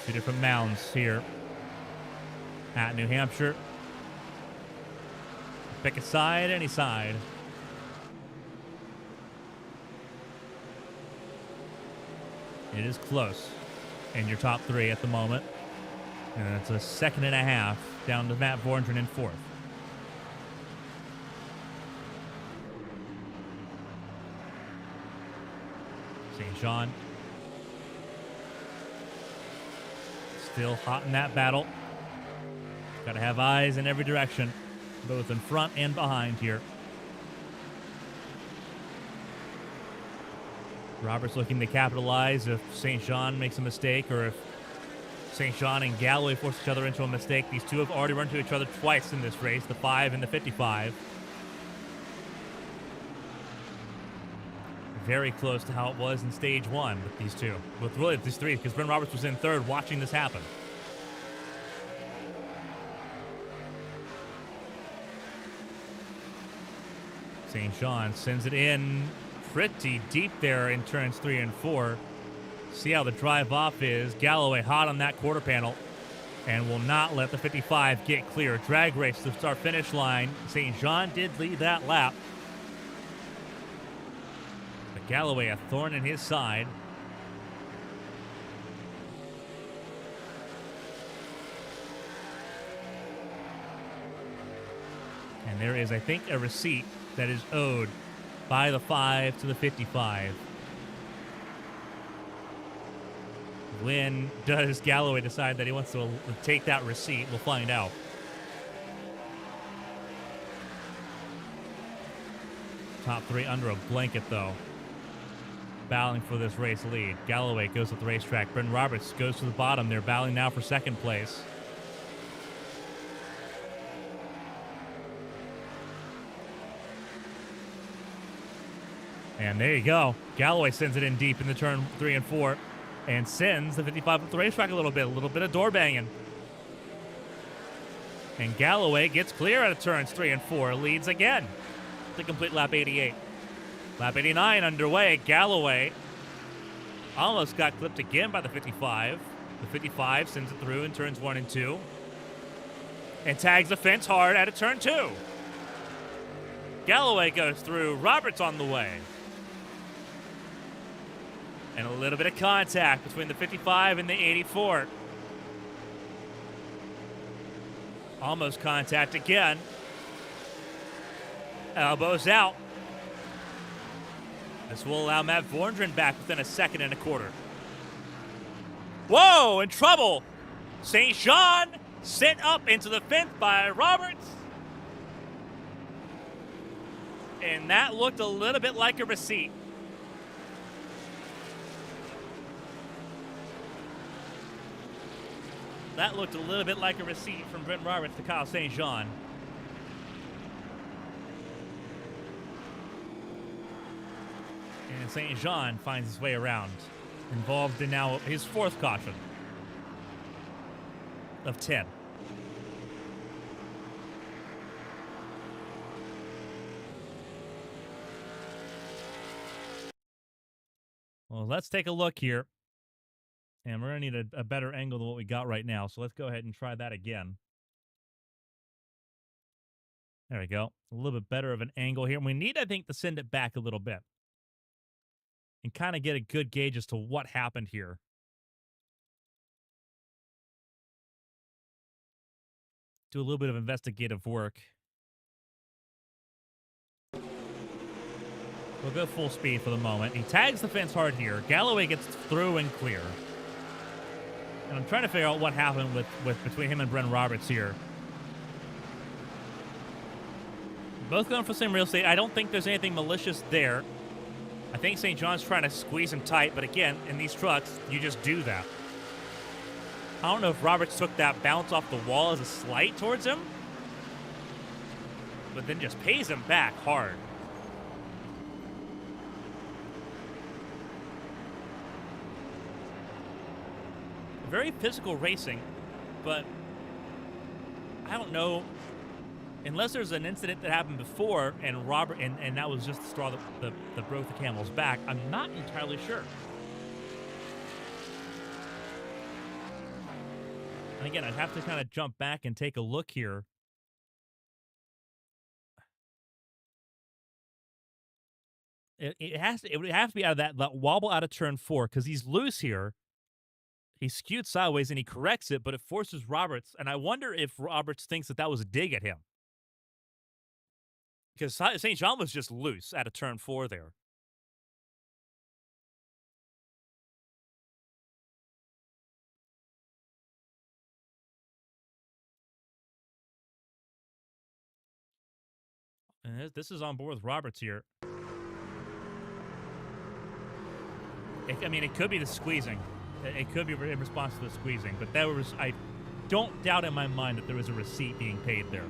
Speaker 1: Two different mounds here at New Hampshire. Pick a side, any side. It is close in your top 3 at the moment. And it's a second and a half down to Matt Vorndren in 4th. St. John still hot in that battle. Got to have eyes in every direction, both in front and behind here. Roberts looking to capitalize if St. John makes a mistake or if St. John and Galloway force each other into a mistake. These two have already run into each other twice in this race, the 5 and the 55. Very close to how it was in stage 1 with these two. With really these 3, because Bren Roberts was in 3rd watching this happen. St. John sends it in pretty deep there in turns 3 and 4. See how the drive off is. Galloway hot on that quarter panel and will not let the 55 get clear. Drag race to the start finish line. St. John did lead that lap. But Galloway a thorn in his side. And there is, I think, a receipt that is owed by the 5 to the 55. When does Galloway decide that he wants to take that receipt? We'll find out. Top 3 under a blanket, though. Battling for this race lead. Galloway goes to the racetrack. Bren Roberts goes to the bottom. They're battling now for second place. And there you go. Galloway sends it in deep in the turn 3 and 4 and sends the 55 up the racetrack a little bit of door banging. And Galloway gets clear out of turns 3 and 4, leads again to complete lap 88. Lap 89 underway. Galloway almost got clipped again by the 55. The 55 sends it through in turns 1 and 2 and tags the fence hard out of turn 2. Galloway goes through. Roberts on the way. And a little bit of contact between the 55 and the 84. Almost contact again. Elbows out. This will allow Matt Vorndren back within a second and a quarter. Whoa, in trouble. St. Jean sent up into the fence by Roberts. And that looked a little bit like a receipt. That looked a little bit like a receipt from Brent Roberts to Kyle St. Jean. And St. Jean finds his way around. Involved in now his fourth caution of 10. Well, let's take a look here. And we're going to need a better angle than what we got right now. So let's go ahead and try that again. There we go. A little bit better of an angle here. And we need, I think, to send it back a little bit. And kind of get a good gauge as to what happened here. Do a little bit of investigative work. We'll go full speed for the moment. He tags the fence hard here. Galloway gets through and clear. And I'm trying to figure out what happened with between him and Brent Roberts here. Both going for the same real estate. I don't think there's anything malicious there. I think St. John's trying to squeeze him tight, but again, in these trucks, you just do that. I don't know if Roberts took that bounce off the wall as a slight towards him, but then just pays him back hard. Very physical racing, but I don't know, unless there's an incident that happened before and Robert and that was just the straw that broke the camel's back. I'm not entirely sure. And again, I'd have to kind of jump back and take a look here. It would have to be out of that wobble out of turn 4 because he's loose here. He's skewed sideways and he corrects it, but it forces Roberts. And I wonder if Roberts thinks that was a dig at him. Because St. Jean was just loose out of turn 4 there. And this is on board with Roberts here. I mean, it could be the squeezing. It could be in response to the squeezing, but I don't doubt in my mind that there was a receipt being paid there.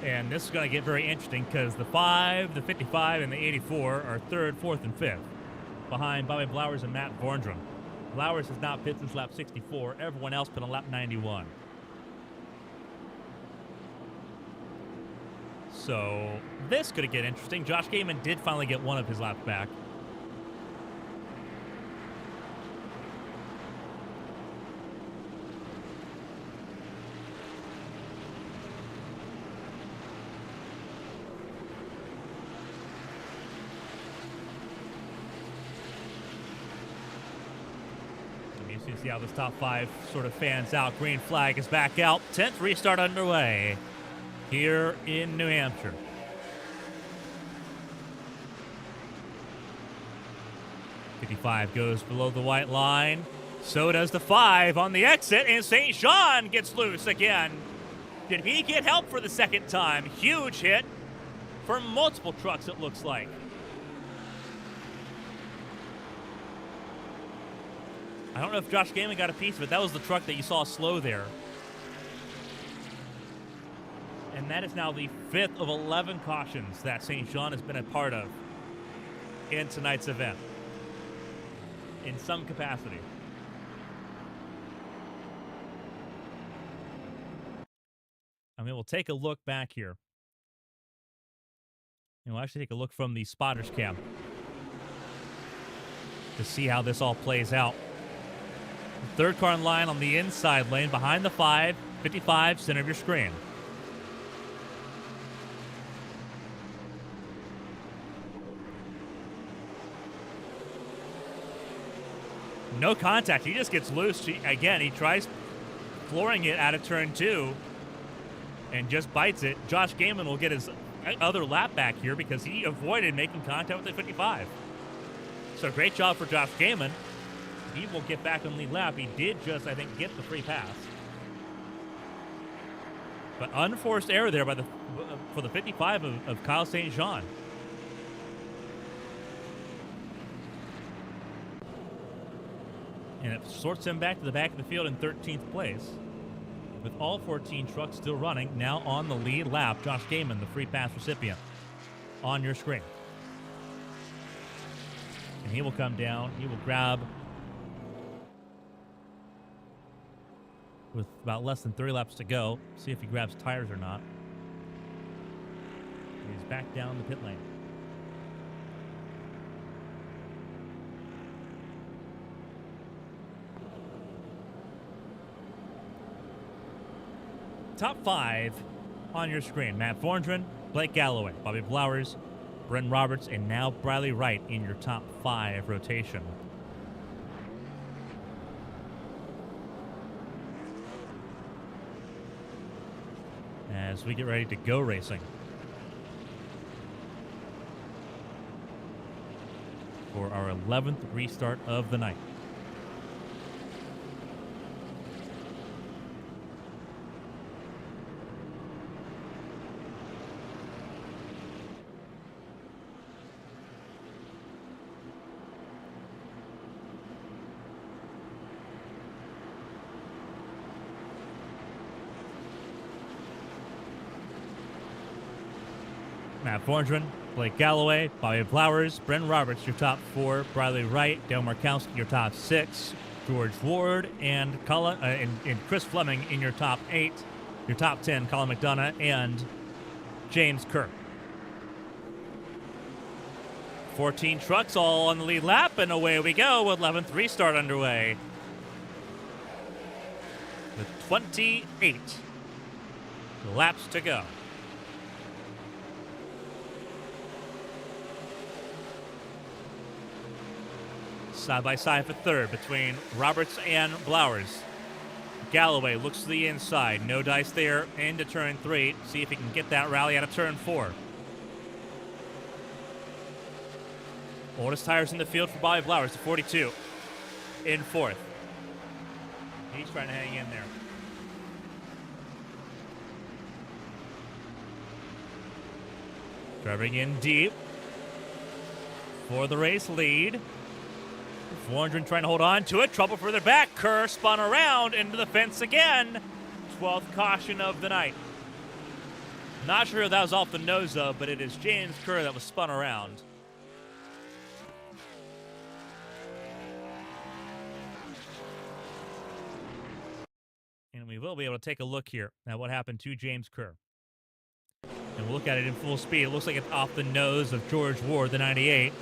Speaker 1: And this is going to get very interesting because the 5, the 55, and the 84 are 3rd, 4th, and 5th behind Bobby Blowers and Matt Vorndren. Blowers has not pit since lap 64. Everyone else pit on lap 91. So this could get interesting. Josh Gaiman did finally get one of his laps back. See how this top 5 sort of fans out. Green flag is back out. 10th restart underway here in New Hampshire. .55 goes below the white line. So does the 5 on the exit, and St. Jean gets loose again. Did he get help for the second time? Huge hit for multiple trucks, it looks like. I don't know if Josh Gaiman got a piece of it. That was the truck that you saw slow there. And that is now the 5th of 11 cautions that St. Jean has been a part of in tonight's event, in some capacity. I mean, we'll take a look back here. And we'll actually take a look from the spotter's cam to see how this all plays out. Third car in line on the inside lane behind the 5, 55, center of your screen. No contact. He just gets loose. Again, he tries flooring it out of turn 2 and just bites it. Josh Gaiman will get his other lap back here because he avoided making contact with the 55. So great job for Josh Gaiman. He will get back on lead lap. He did just, I think, get the free pass. But unforced error there for the 55 of Kyle St. Jean. And it sorts him back to the back of the field in 13th place. With all 14 trucks still running, now on the lead lap, Josh Gaiman, the free pass recipient, on your screen. And he will come down. He will grab, with about less than 3 laps to go, see if he grabs tires or not. He's back down the pit lane. Top 5 on your screen. Matt Thorndren, Blake Galloway, Bobby Flowers, Brendan Roberts, and now Briley Wright in your top 5 rotation. As we get ready to go racing for our 11th restart of the night. Matt Thorndren, Blake Galloway, Bobby Flowers, Brendan Roberts, your top 4, Briley Wright, Dale Markowski, your top 6, George Ward, and Chris Fleming in your top 8, your top 10, Colin McDonough, and James Kerr. 14 trucks all on the lead lap, and away we go with 11th restart underway. With 28 laps to go. Side by side for third between Roberts and Blowers. Galloway looks to the inside. No dice there into turn 3. See if he can get that rally out of turn 4. Oldest tires in the field for Bobby Blowers, the 42 in 4th. He's trying to hang in there. Driving in deep for the race lead. 400 trying to hold on to it. Trouble further back. Kerr spun around into the fence again. 12th caution of the night. Not sure if that was off the nose of, but it is James Kerr that was spun around. And we will be able to take a look here at what happened to James Kerr. And we'll look at it in full speed. It looks like it's off the nose of George Ward, the 98.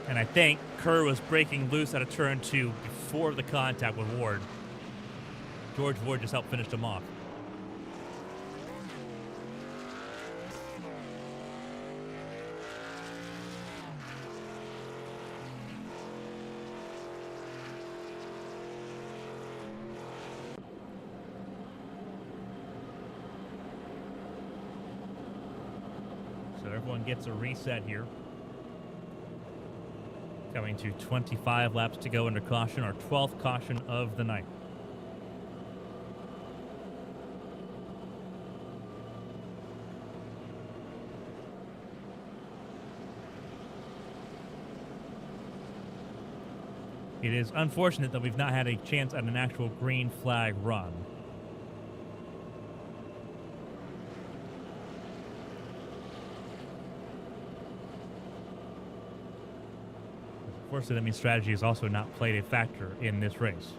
Speaker 1: And I think Kerr was breaking loose out of turn 2 before the contact with Ward. George Ward just helped finish him off. So everyone gets a reset here. Coming to 25 laps to go under caution, our 12th caution of the night. It is unfortunate that we've not had a chance at an actual green flag run. Unfortunately, that means strategy has also not played a factor in this race.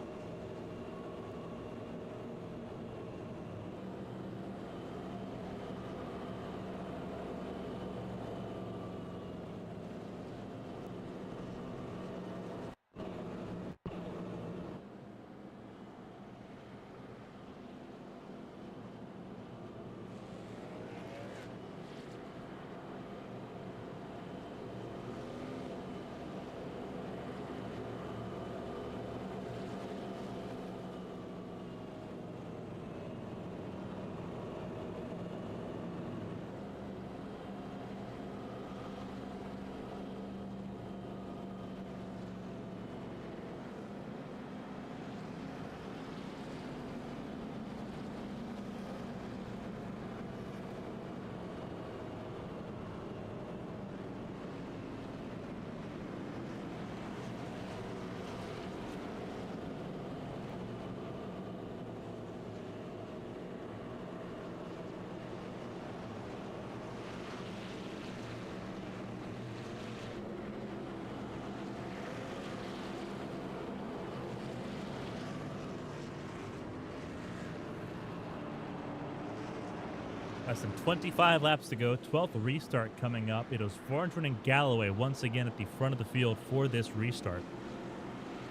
Speaker 1: Less than 25 laps to go. 12th restart coming up. It was Thorndren and Galloway once again at the front of the field for this restart.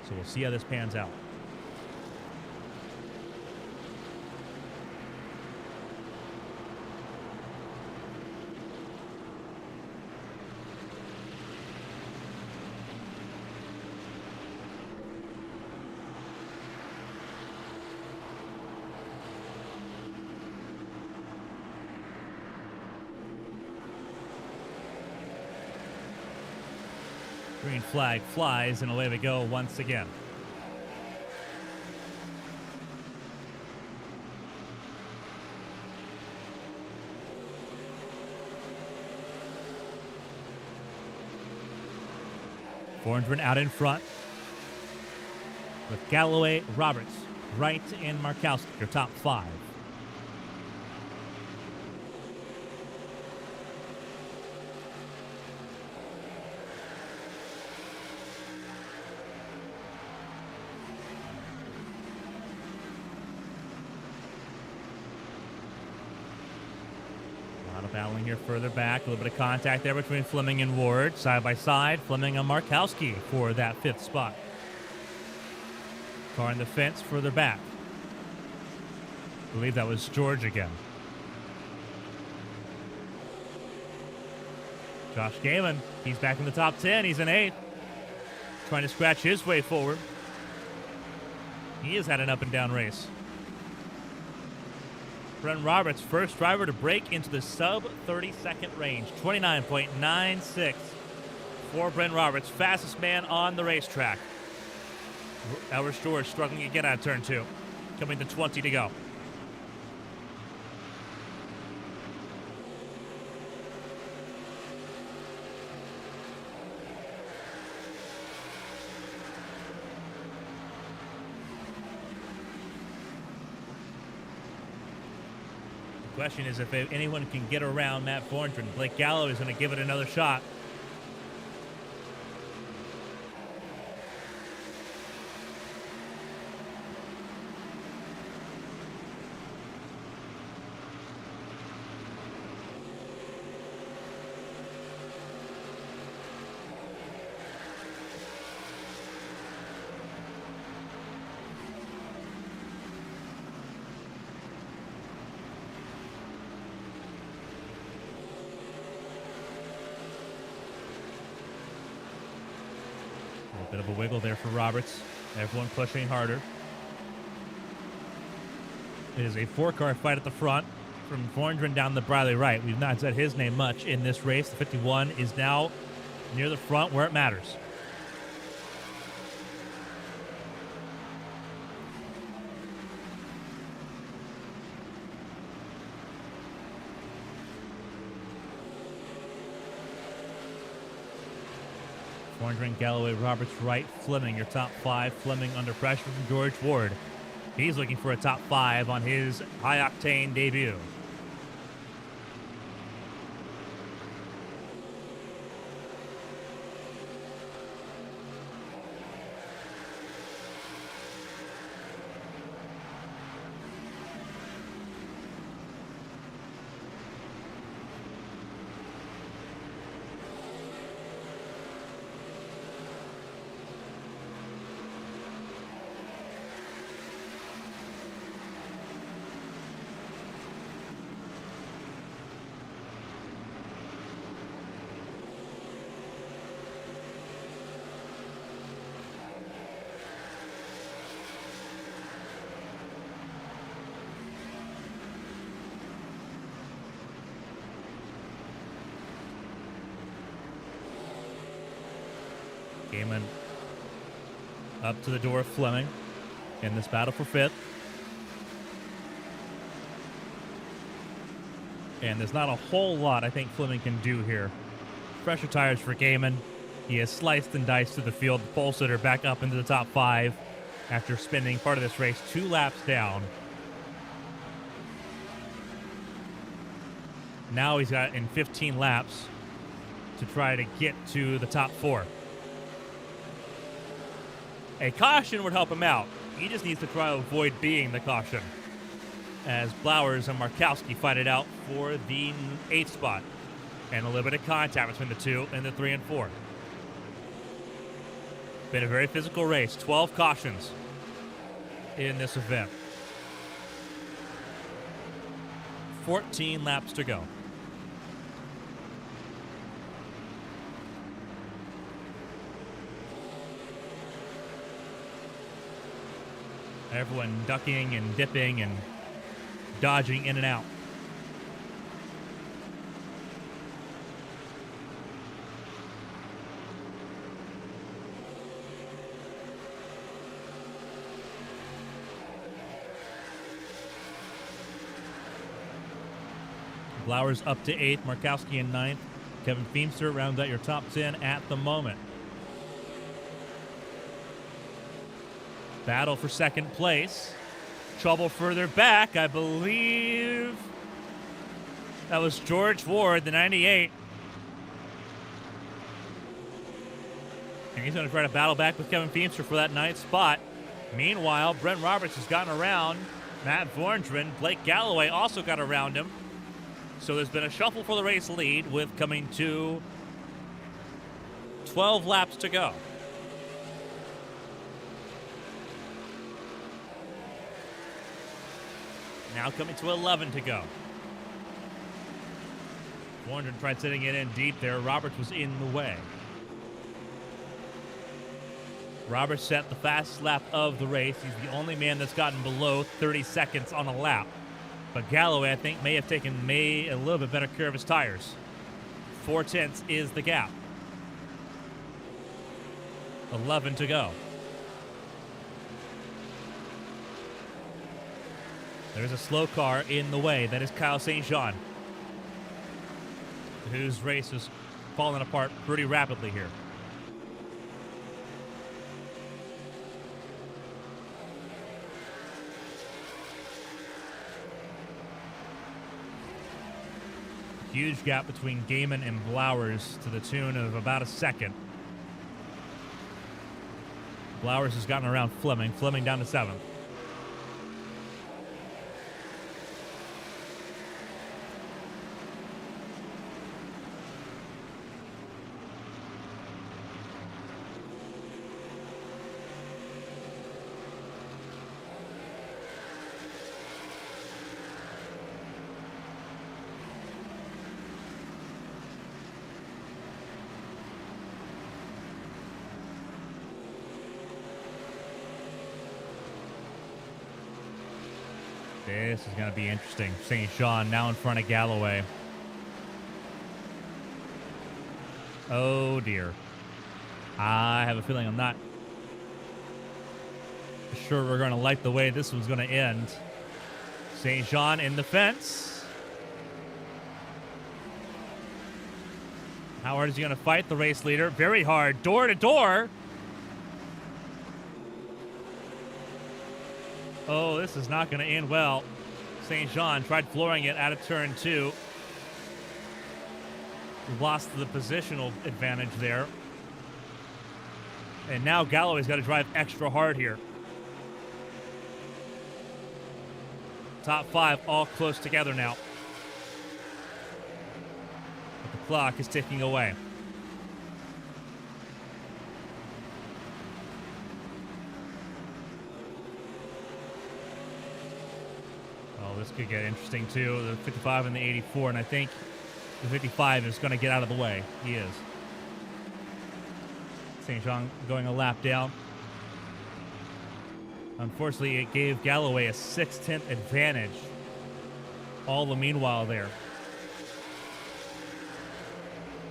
Speaker 1: So we'll see how this pans out. Green flag flies, and away we go once again. Thorndren out in front with Galloway, Roberts, Wright, and Markowski, your top five. Battling here further back. A little bit of contact there between Fleming and Ward. Side by side, Fleming and Markowski for that fifth spot. Car in the fence further back. I believe that was George again. Josh Gaiman, he's back in the top 10. He's in 8th. Trying to scratch his way forward. He has had an up and down race. Brent Roberts, first driver to break into the sub-30-second range. 29.96 for Brent Roberts, fastest man on the racetrack. Albert George struggling again on turn 2. Coming to 20 to go. Question is if anyone can get around Matt Thorndren. Blake Galloway is going to give it another shot. Bit of a wiggle there for Roberts. Everyone pushing harder. It is a 4-car fight at the front from Thorndren down the Briley right. We've not said his name much in this race. The 51 is now near the front where it matters. Thorndren, Galloway, Roberts, Wright, Fleming, your top 5. Fleming under pressure from George Ward. He's looking for a top 5 on his high-octane debut. Gaiman up to the door of Fleming in this battle for 5th. And there's not a whole lot I think Fleming can do here. Fresher tires for Gaiman. He has sliced and diced through the field. The pole sitter back up into the top 5 after spending part of this race 2 laps down. Now he's got in 15 laps to try to get to the top 4. A caution would help him out. He just needs to try to avoid being the caution. as Blowers and Markowski fight it out for the 8th spot. And a little bit of contact between the 2 and the 3 and 4. Been a very physical race. 12 cautions in this event. 14 laps to go. Everyone ducking and dipping and dodging in and out. Blowers up to 8th, Markowski in 9th. Kevin Feemster rounds out your top 10 at the moment. Battle for second place. Trouble further back, I believe. That was George Ward, the 98. And he's going to try to battle back with Kevin Feemster for that 9th spot. Meanwhile, Brent Roberts has gotten around Matt Vorndren. Blake Galloway also got around him. So there's been a shuffle for the race lead with coming to 12 laps to go. Now coming to 11 to go. Vorndren tried sitting it in deep there. Roberts was in the way. Roberts set the fastest lap of the race. He's the only man that's gotten below 30 seconds on a lap. But Galloway, I think, may have taken a little bit better care of his tires. 4/10 is the gap. 11 to go. There's a slow car in the way. That is Kyle St. Jean, whose race is falling apart pretty rapidly here. Huge gap between Gaiman and Blowers to the tune of about a second. Blowers has gotten around Fleming. Fleming down to 7th. This is going to be interesting. St. Jean now in front of Galloway. Oh, dear. I have a feeling I'm not sure we're going to like the way this one's going to end. St. Jean in the fence. How hard is he going to fight the race leader? Very hard. Door to door. Oh, this is not going to end well. St. Jean tried flooring it out of turn 2. Lost the positional advantage there. And now Galloway's got to drive extra hard here. Top 5 all close together now. But the clock is ticking away. This could get interesting too. The 55 and the 84, and I think the 55 is going to get out of the way. He is. St. Jean going a lap down. Unfortunately, it gave Galloway a 6/10 advantage. All the meanwhile there.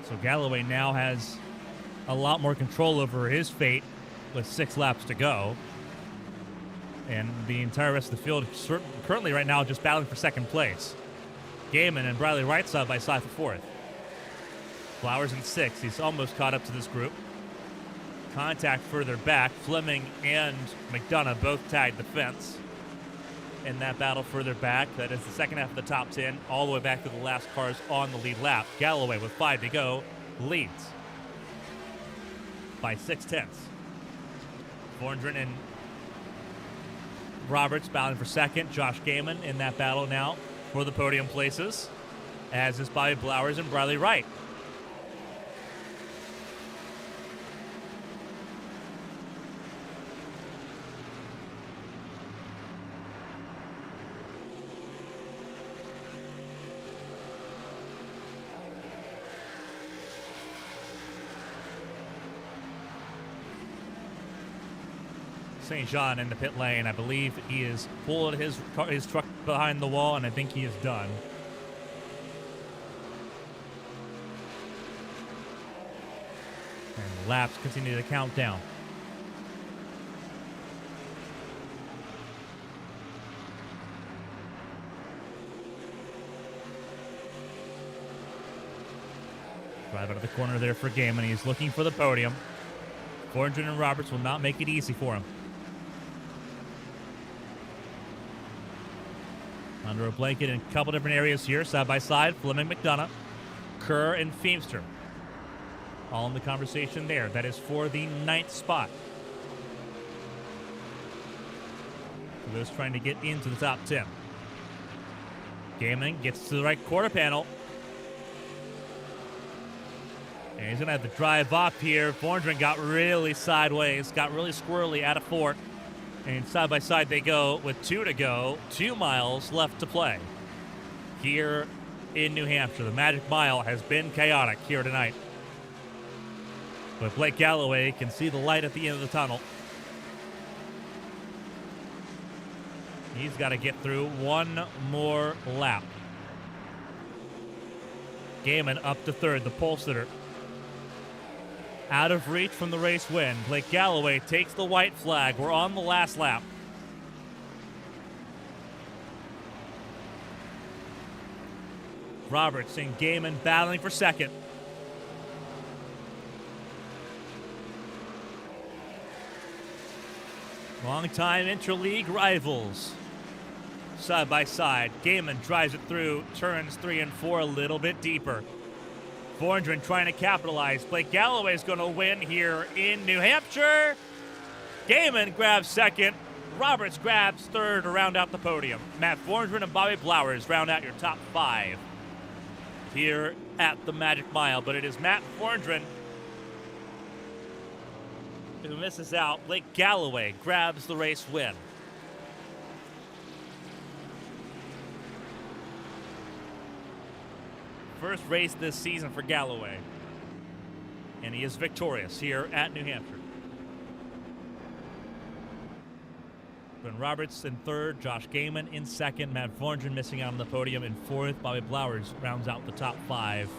Speaker 1: So Galloway now has a lot more control over his fate with 6 laps to go. And the entire rest of the field currently right now just battling for second place. Gaiman and Briley Wright side by side for 4th. Flowers in 6th. He's almost caught up to this group. Contact further back. Fleming and McDonough both tagged the fence. In that battle further back, that is the second half of the top 10, all the way back to the last cars on the lead lap. Galloway with 5 to go leads by 6/10. Vorndren and Roberts battling for second. Josh Gaiman in that battle now for the podium places, as is Bobby Blowers and Bradley Wright. St. John in the pit lane. I believe he is pulled his truck behind the wall, and I think he is done. And laps continue to count down. Drive out of the corner there for Gaiman. He's looking for the podium. Fortune and Roberts will not make it easy for him. Under a blanket in a couple different areas here, side by side, Fleming, McDonough, Kerr, and Feemster. All in the conversation there. That is for the 9th spot. For those trying to get into the top 10. Gaiman gets to the right quarter panel. And he's going to have to drive up here. Forndren got really sideways, got really squirrely out of 4th. And side by side they go with 2 to go. 2 miles left to play here in New Hampshire. The Magic Mile has been chaotic here tonight. But Blake Galloway can see the light at the end of the tunnel. He's got to get through one more lap. Gaiman up to 3rd, the pole sitter. Out of reach from the race win. Blake Galloway takes the white flag. We're on the last lap. Roberts and Gaiman battling for second. Long-time interleague rivals. Side by side. Gaiman drives it through turns 3 and 4 a little bit deeper. Forndren trying to capitalize. Blake Galloway is going to win here in New Hampshire. Gaiman grabs second. Roberts grabs 3rd to round out the podium. Matt Forndren and Bobby Blowers round out your top 5 here at the Magic Mile. But it is Matt Forndren who misses out. Blake Galloway grabs the race win. First race this season for Galloway. And he is victorious here at New Hampshire. Ben Roberts in 3rd, Josh Gaiman in 2nd, Matt Forndren missing out on the podium in 4th. Bobby Blowers rounds out the top 5.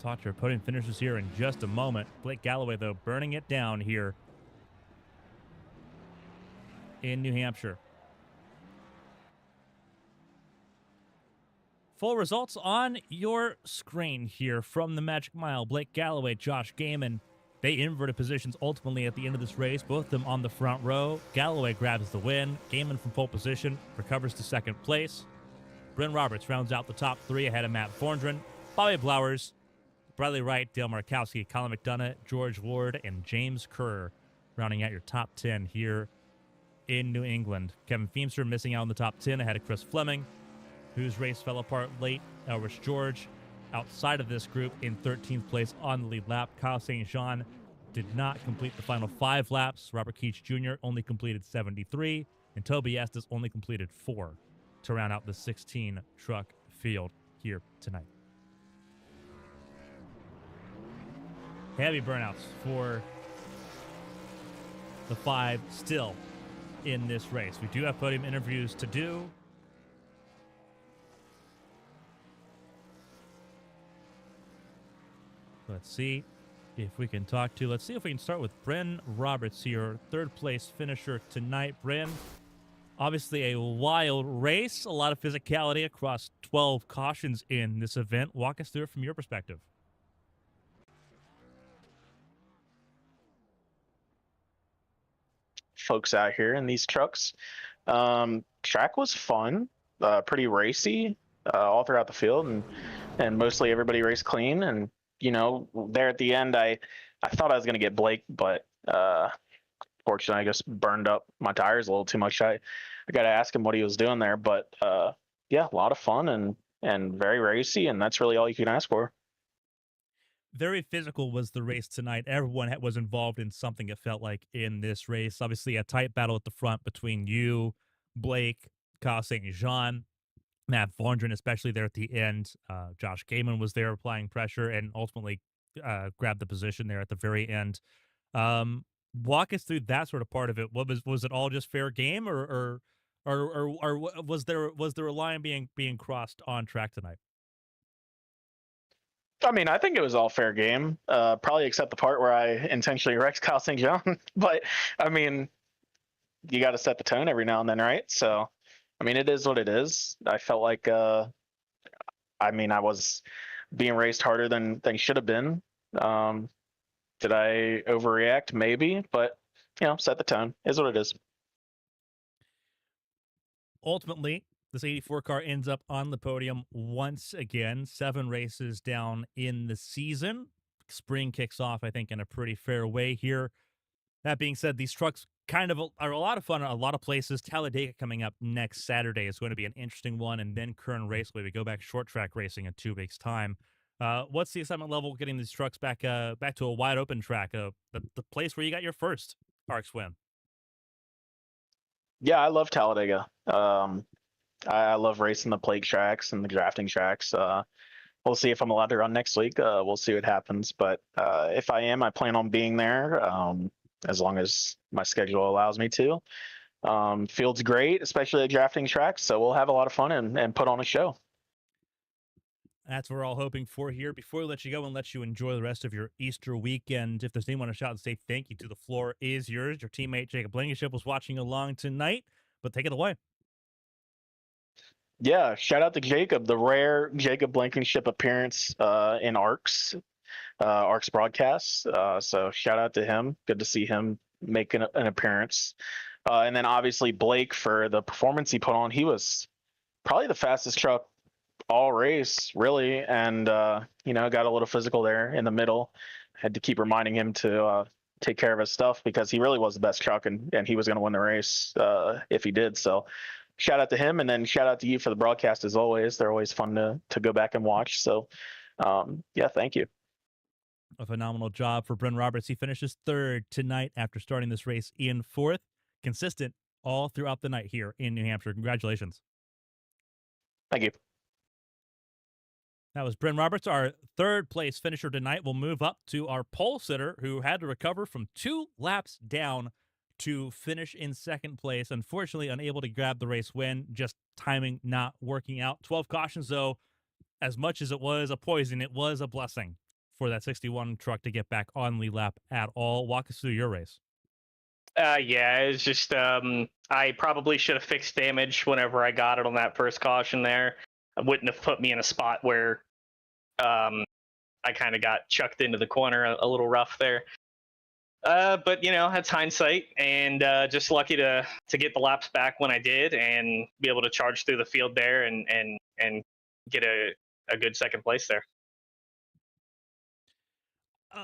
Speaker 1: Talk to our podium finishers here in just a moment. Blake Galloway, though, burning it down here in New Hampshire. Full results on your screen here from the Magic Mile. Blake Galloway, Josh Gaiman, they inverted positions ultimately at the end of this race, both of them on the front row. Galloway grabs the win. Gaiman from pole position recovers to 2nd place. Bryn Roberts rounds out the top 3 ahead of Matt Forndren. Bobby Blowers, Bradley Wright, Dale Markowski, Colin McDonough, George Ward, and James Kerr rounding out your top 10 here in New England. Kevin Feemster missing out on the top 10 ahead of Chris Fleming, whose race fell apart late. Elrich George outside of this group in 13th place on the lead lap. Kyle St. Jean did not complete the final 5 laps. Robert Keach Jr. only completed 73, and Toby Estes only completed 4. to round out the 16 truck field here tonight. Heavy burnouts for the 5 still in this race. We do have podium interviews to do. Let's see if we can talk to. Let's see if we can start with Bryn Roberts here, third place finisher tonight. Bryn, obviously a wild race, a lot of physicality across 12 cautions in this event. Walk us through it from your perspective.
Speaker 2: Folks out here in these trucks. Track was fun, pretty racy all throughout the field, and mostly everybody raced clean. And there at the end, I thought I was going to get Blake, but fortunately, I just burned up my tires a little too much. I got to ask him what he was doing there, but yeah, a lot of fun and very racy, and that's really all you can ask for.
Speaker 1: Very physical was the race tonight. Everyone was involved in something, it felt like, in this race. Obviously, a tight battle at the front between you, Blake, Kyle St. Jean, Matt Vondren, especially there at the end. Josh Gaiman was there applying pressure and ultimately grabbed the position there at the very end. Walk us through that sort of part of it. What was it all just fair game, or was there a line being crossed on track tonight?
Speaker 2: I mean, I think it was all fair game, probably except the part where I intentionally wrecked Kyle St. John. But, I mean, you got to set the tone every now and then, right? So, I mean, it is what it is. I felt like, I was being raced harder than should have been. Did I overreact? Maybe. But, set the tone. Is what it is.
Speaker 1: Ultimately, this 84 car ends up on the podium once again, 7 races down in the season. Spring kicks off, I think, in a pretty fair way here. That being said, these trucks kind of are a lot of fun at a lot of places. Talladega coming up next Saturday is going to be an interesting one, and then Kern Raceway. We go back short track racing in 2 weeks' time. What's the excitement level getting these trucks back to a wide open track, the place where you got your first ARCS win?
Speaker 2: Yeah, I love Talladega. I love racing the plate tracks and the drafting tracks. We'll see if I'm allowed to run next week. We'll see what happens. But if I am, I plan on being there as long as my schedule allows me to. Field's great, especially the drafting tracks. So we'll have a lot of fun and put on a show.
Speaker 1: That's what we're all hoping for here. Before we let you go and let you enjoy the rest of your Easter weekend, if there's anyone to shout and say thank you to, the floor is yours. Your teammate Jacob Blankenship was watching along tonight, but take it away.
Speaker 2: Yeah, shout out to Jacob, the rare Jacob Blankenship appearance in ARCS broadcasts. So shout out to him. Good to see him make an appearance. And then obviously Blake for the performance he put on. He was probably the fastest truck all race, really, and got a little physical there in the middle. Had to keep reminding him to take care of his stuff because he really was the best truck, and he was going to win the race if he did. So shout out to him, and then shout out to you for the broadcast as always. They're always fun to go back and watch. So yeah, thank you.
Speaker 1: A phenomenal job for Bryn Roberts. He finishes 3rd tonight after starting this race in 4th. Consistent all throughout the night here in New Hampshire. Congratulations.
Speaker 2: Thank you.
Speaker 1: That was Bryn Roberts, our 3rd place finisher tonight. We'll move up to our pole sitter, who had to recover from 2 laps down to finish in 2nd place. Unfortunately, unable to grab the race win, just timing not working out. 12 cautions, though, as much as it was a poison, it was a blessing for that 61 truck to get back on the lap at all. Walk us through your race.
Speaker 3: Yeah, it's just I probably should have fixed damage whenever I got it on that first caution there. It wouldn't have put me in a spot where I kind of got chucked into the corner a little rough there. But that's hindsight, and just lucky to get the laps back when I did and be able to charge through the field there and get a good 2nd place there.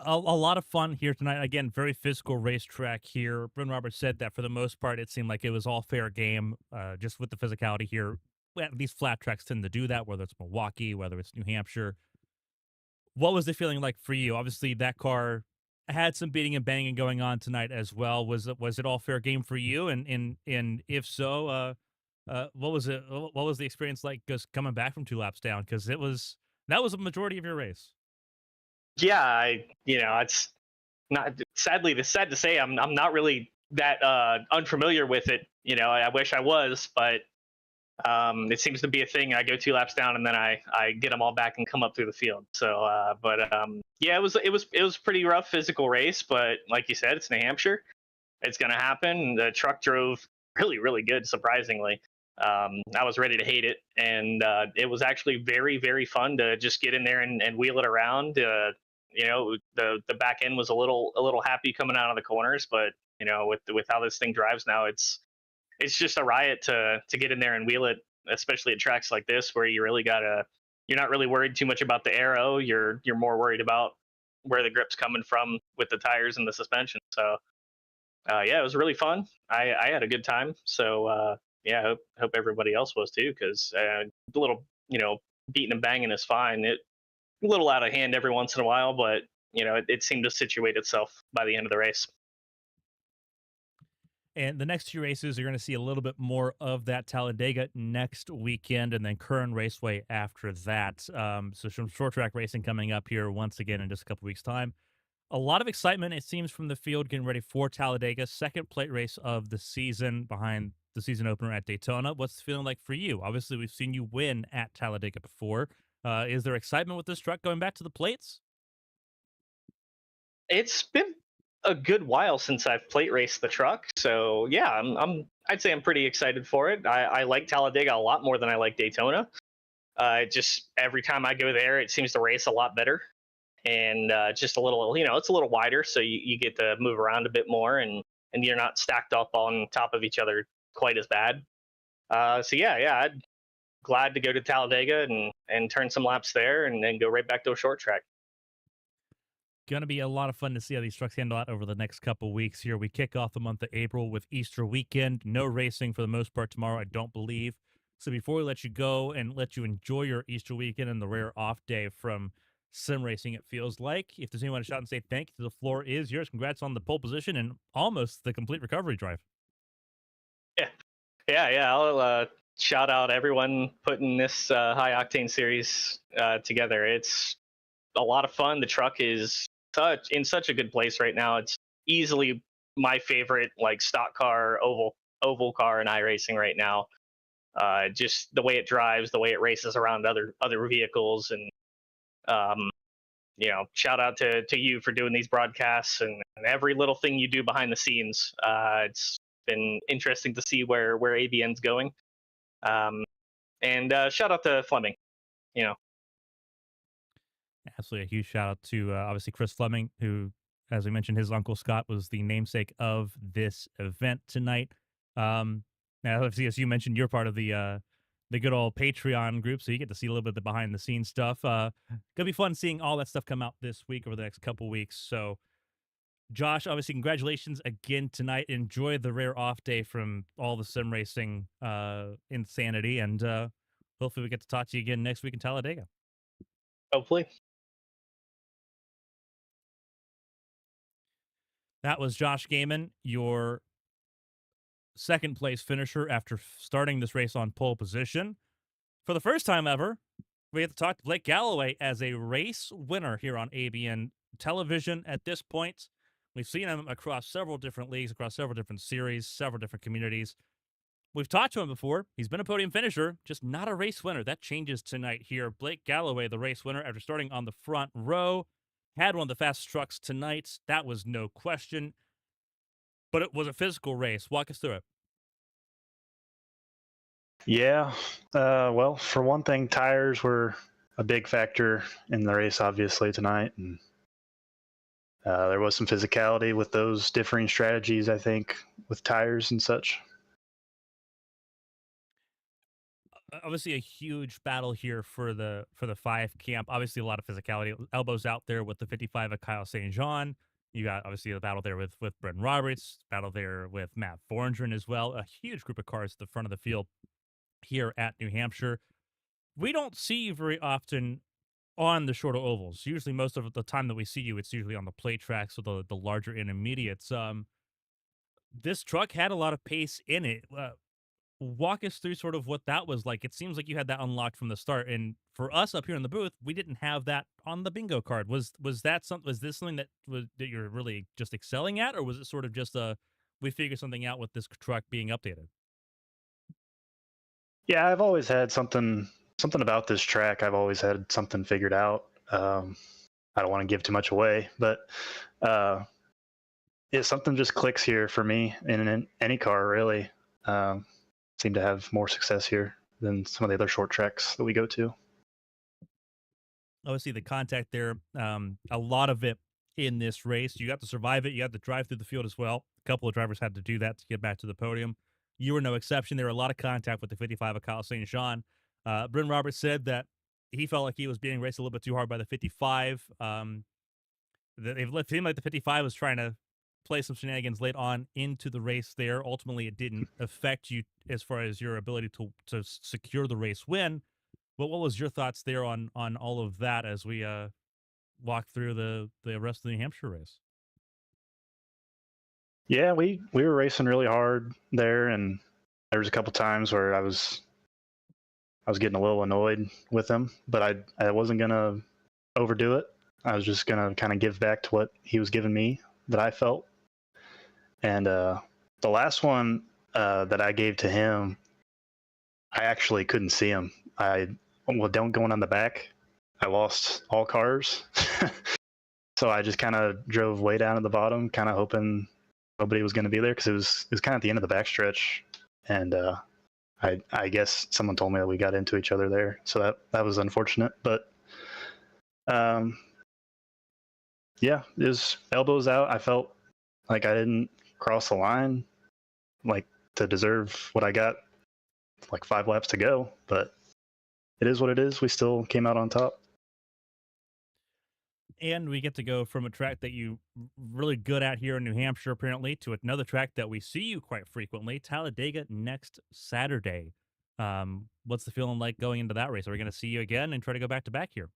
Speaker 1: A lot of fun here tonight. Again, very physical racetrack here. Bryn Roberts said that for the most part, it seemed like it was all fair game, just with the physicality here. These flat tracks tend to do that, whether it's Milwaukee, whether it's New Hampshire. What was the feeling like for you? Obviously, that car had some beating and banging going on tonight as well. Was it all fair game for you? And if so, What was it? What was the experience like just coming back from 2 laps down? Because that was a majority of your race.
Speaker 3: Yeah, it's not sadly. It's sad to say I'm not really that unfamiliar with it. I wish I was, but it seems to be a thing. I go 2 laps down and then I get them all back and come up through the field. So, yeah, it was pretty rough physical race, but like you said, it's New Hampshire. It's gonna happen. The truck drove really good, surprisingly. I was ready to hate it, and it was actually very fun to just get in there and wheel it around. The back end was a little happy coming out of the corners, but with how this thing drives now, it's just a riot to get in there and wheel it, especially at tracks like this where you're not really worried too much about the aero. You're more worried about where the grip's coming from with the tires and the suspension. So yeah, it was really fun. I had a good time. So yeah, hope everybody else was too, because a little beating and banging is fine. It a little out of hand every once in a while, but it seemed to situate itself by the end of the race.
Speaker 1: And the next 2 races, you're going to see a little bit more of that Talladega next weekend, and then Kern Raceway after that. So some short track racing coming up here once again in just a couple weeks' time. A lot of excitement, it seems, from the field getting ready for Talladega, second plate race of the season behind the season opener at Daytona. What's the feeling like for you? Obviously, we've seen you win at Talladega before. Is there excitement with this truck going back to the plates?
Speaker 3: It's been a good while since I've plate raced the truck, so yeah, I'd say I'm pretty excited for it. I like Talladega a lot more than I like Daytona. Just every time I go there, it seems to race a lot better, and just a little, it's a little wider, so you get to move around a bit more, and you're not stacked up on top of each other quite as bad. So yeah, I'm glad to go to Talladega and turn some laps there, and then go right back to a short track.
Speaker 1: Going to be a lot of fun to see how these trucks handle out over the next couple weeks here. We kick off the month of April with Easter weekend. No racing for the most part tomorrow, I don't believe. So before we let you go and let you enjoy your Easter weekend and the rare off day from sim racing, it feels like, if there's anyone to shout and say thank you, the floor is yours. Congrats on the pole position and almost the complete recovery drive.
Speaker 3: Yeah, yeah. I'll shout out everyone putting this high octane series together. It's a lot of fun. The truck is in such a good place right now. It's easily my favorite like stock car, oval car in iRacing right now. Just the way it drives, the way it races around other vehicles, and um, shout out to you for doing these broadcasts and every little thing you do behind the scenes. It's been interesting to see where ABN's going. And shout out to Fleming. You know,
Speaker 1: Absolutely. A huge shout out to obviously Chris Fleming, who, as we mentioned, his uncle Scott was the namesake of this event tonight. Now, obviously, as you mentioned, you're part of the good old Patreon group, so you get to see a little bit of the behind the scenes stuff. Gonna be fun seeing all that stuff come out this week over the next couple weeks. So, Josh, obviously, congratulations again tonight. Enjoy the rare off day from all the sim racing insanity, and hopefully, we get to talk to you again next week in Talladega.
Speaker 3: hopefully.
Speaker 1: That was Josh Gaiman, your second place finisher after starting this race on pole position. For the first time ever, we have to talk to Blake Galloway as a race winner here on ABN television at this point. We've seen him across several different leagues, across several different series, several different communities. We've talked to him before. He's been a podium finisher, just not a race winner. That changes tonight here. Blake Galloway, the race winner, after starting on the front row, had one of the fastest trucks tonight. That was no question. But it was a physical race. Walk us through it.
Speaker 4: Yeah. Well, for one thing, tires were a big factor in the race, obviously, tonight. And there was some physicality with those differing strategies, I think, with tires and such.
Speaker 1: Obviously, a huge battle here for the 5 camp. Obviously, a lot of physicality. Elbows out there with the 55 of Kyle St. Jean. You got obviously the battle there with Brendan Roberts, battle there with Matt Thorngren as well. A huge group of cars at the front of the field here at New Hampshire. We don't see you very often on the shorter ovals. Usually, most of the time that we see you, it's usually on the plate tracks or the larger intermediates. This truck had a lot of pace in it. walk us through sort of what that was like. It seems like you had that unlocked from the start, and for us up here in the booth, we didn't have that on the bingo card. Was that something? Was this something that you're really just excelling at, or was it sort of just we figured something out with this truck being updated?
Speaker 4: Yeah, I've always had something about this track. I've always had something figured out. I don't want to give too much away, but yeah, something just clicks here for me in any car, really. Seem to have more success here than some of the other short tracks that we go to.
Speaker 1: Obviously, the contact there, a lot of it in this race. You got to survive it. You had to drive through the field as well. A couple of drivers had to do that to get back to the podium. You were no exception. There were a lot of contact with the 55 of Kyle St. Jean. Bryn Roberts said that he felt like he was being raced a little bit too hard by the 55. It seemed like the 55 was trying to play some shenanigans late on into the race there. Ultimately, it didn't affect you as far as your ability to secure the race win. But what was your thoughts there on all of that as we walk through the rest of the New Hampshire race?
Speaker 4: Yeah, we were racing really hard there, and there was a couple times where I was getting a little annoyed with him, but I wasn't gonna overdo it. I was just gonna kind of give back to what he was giving me that I felt. And the last one that I gave to him, I actually couldn't see him. Going on the back, I lost all cars. So I just kind of drove way down at the bottom, kind of hoping nobody was going to be there, because it was kind of at the end of the backstretch, and I guess someone told me that we got into each other there, so that was unfortunate. But yeah, it was elbows out. I felt like I didn't cross the line, like, to deserve what I got, like 5 laps to go, but it is what it is. We still came out on top.
Speaker 1: And we get to go from a track that you really good at here in New Hampshire, apparently, to another track that we see you quite frequently, Talladega, next Saturday. What's the feeling like going into that race? Are we going to see you again and try to go back to back here?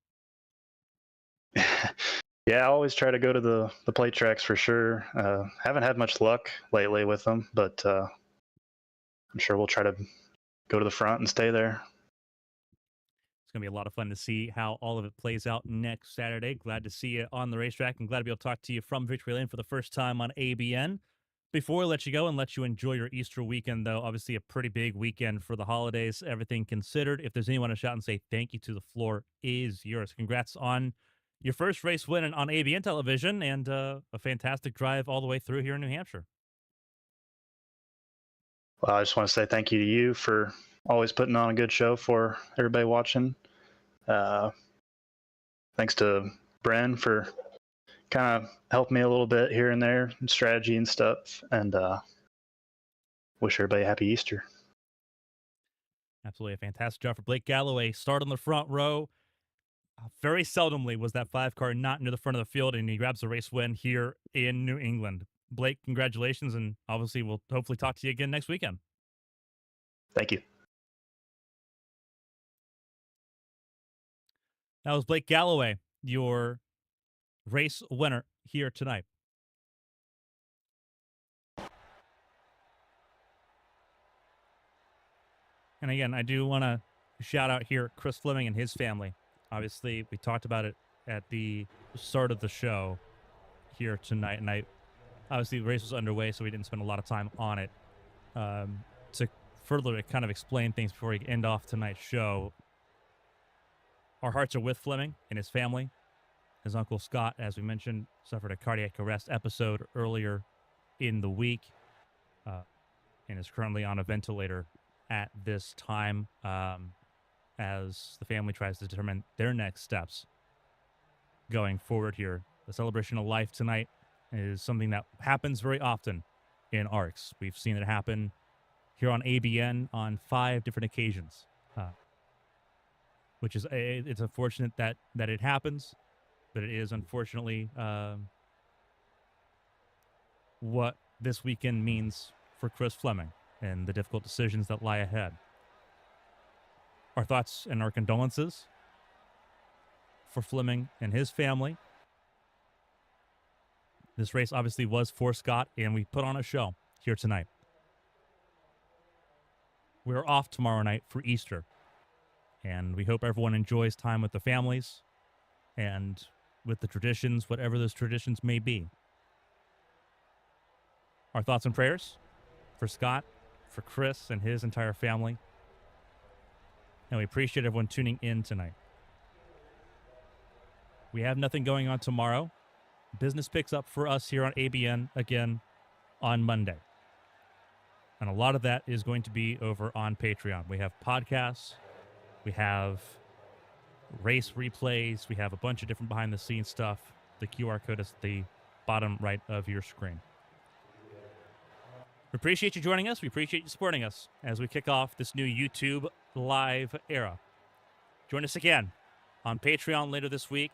Speaker 4: Yeah, I always try to go to the plate tracks for sure. Haven't had much luck lately with them, but I'm sure we'll try to go to the front and stay there.
Speaker 1: It's going to be a lot of fun to see how all of it plays out next Saturday. Glad to see you on the racetrack, and glad to be able to talk to you from Victory Lane for the first time on ABN. Before we let you go and let you enjoy your Easter weekend, though, obviously a pretty big weekend for the holidays, everything considered. If there's anyone to shout and say thank you to, the floor is yours. Congrats on your first race win on ABN television, and a fantastic drive all the way through here in New Hampshire.
Speaker 4: Well, I just want to say thank you to you for always putting on a good show for everybody watching. Thanks to Bren for kind of helping me a little bit here and there, and strategy and stuff, and wish everybody a happy Easter.
Speaker 1: Absolutely a fantastic job for Blake Galloway. Start on the front row. Very seldomly was that 5 car not near the front of the field, and he grabs the race win here in New England. Blake, congratulations, and obviously we'll hopefully talk to you again next weekend.
Speaker 4: Thank you.
Speaker 1: That was Blake Galloway, your race winner here tonight. And again, I do want to shout out here Chris Fleming and his family. Obviously, we talked about it at the start of the show here tonight, and obviously the race was underway, so we didn't spend a lot of time on it. To further kind of explain things before we end off tonight's show, our hearts are with Fleming and his family. His uncle Scott, as we mentioned, suffered a cardiac arrest episode earlier in the week and is currently on a ventilator at this time as the family tries to determine their next steps going forward here. The celebration of life tonight is something that happens very often in ARCS. We've seen it happen here on ABN on 5 different occasions, which is it's unfortunate that it happens, but it is unfortunately what this weekend means for Chris Fleming and the difficult decisions that lie ahead. Our thoughts and our condolences for Fleming and his family. This race obviously was for Scott, and we put on a show here tonight. we're off tomorrow night for Easter. And we hope everyone enjoys time with the families and with the traditions, whatever those traditions may be. Our thoughts and prayers for Scott, for Chris, and his entire family. And we appreciate everyone tuning in tonight. We have nothing going on tomorrow. Business picks up for us here on ABN again on Monday. And a lot of that is going to be over on Patreon. We have podcasts. We have race replays. We have a bunch of different behind-the-scenes stuff. The QR code is at the bottom right of your screen. We appreciate you joining us. We appreciate you supporting us as we kick off this new YouTube live era. Join us again on Patreon later this week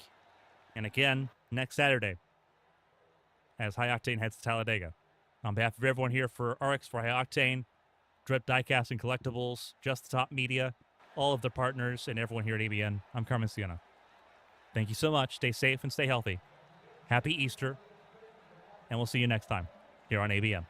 Speaker 1: and again next Saturday as High Octane heads to Talladega. On behalf of everyone here for ARCS, for High Octane, Drip Diecast and Collectibles, Just the Top Media, all of the partners, and everyone here at ABN, I'm Carmen Sienna. Thank you so much. Stay safe and stay healthy. Happy Easter, and we'll see you next time here on ABN.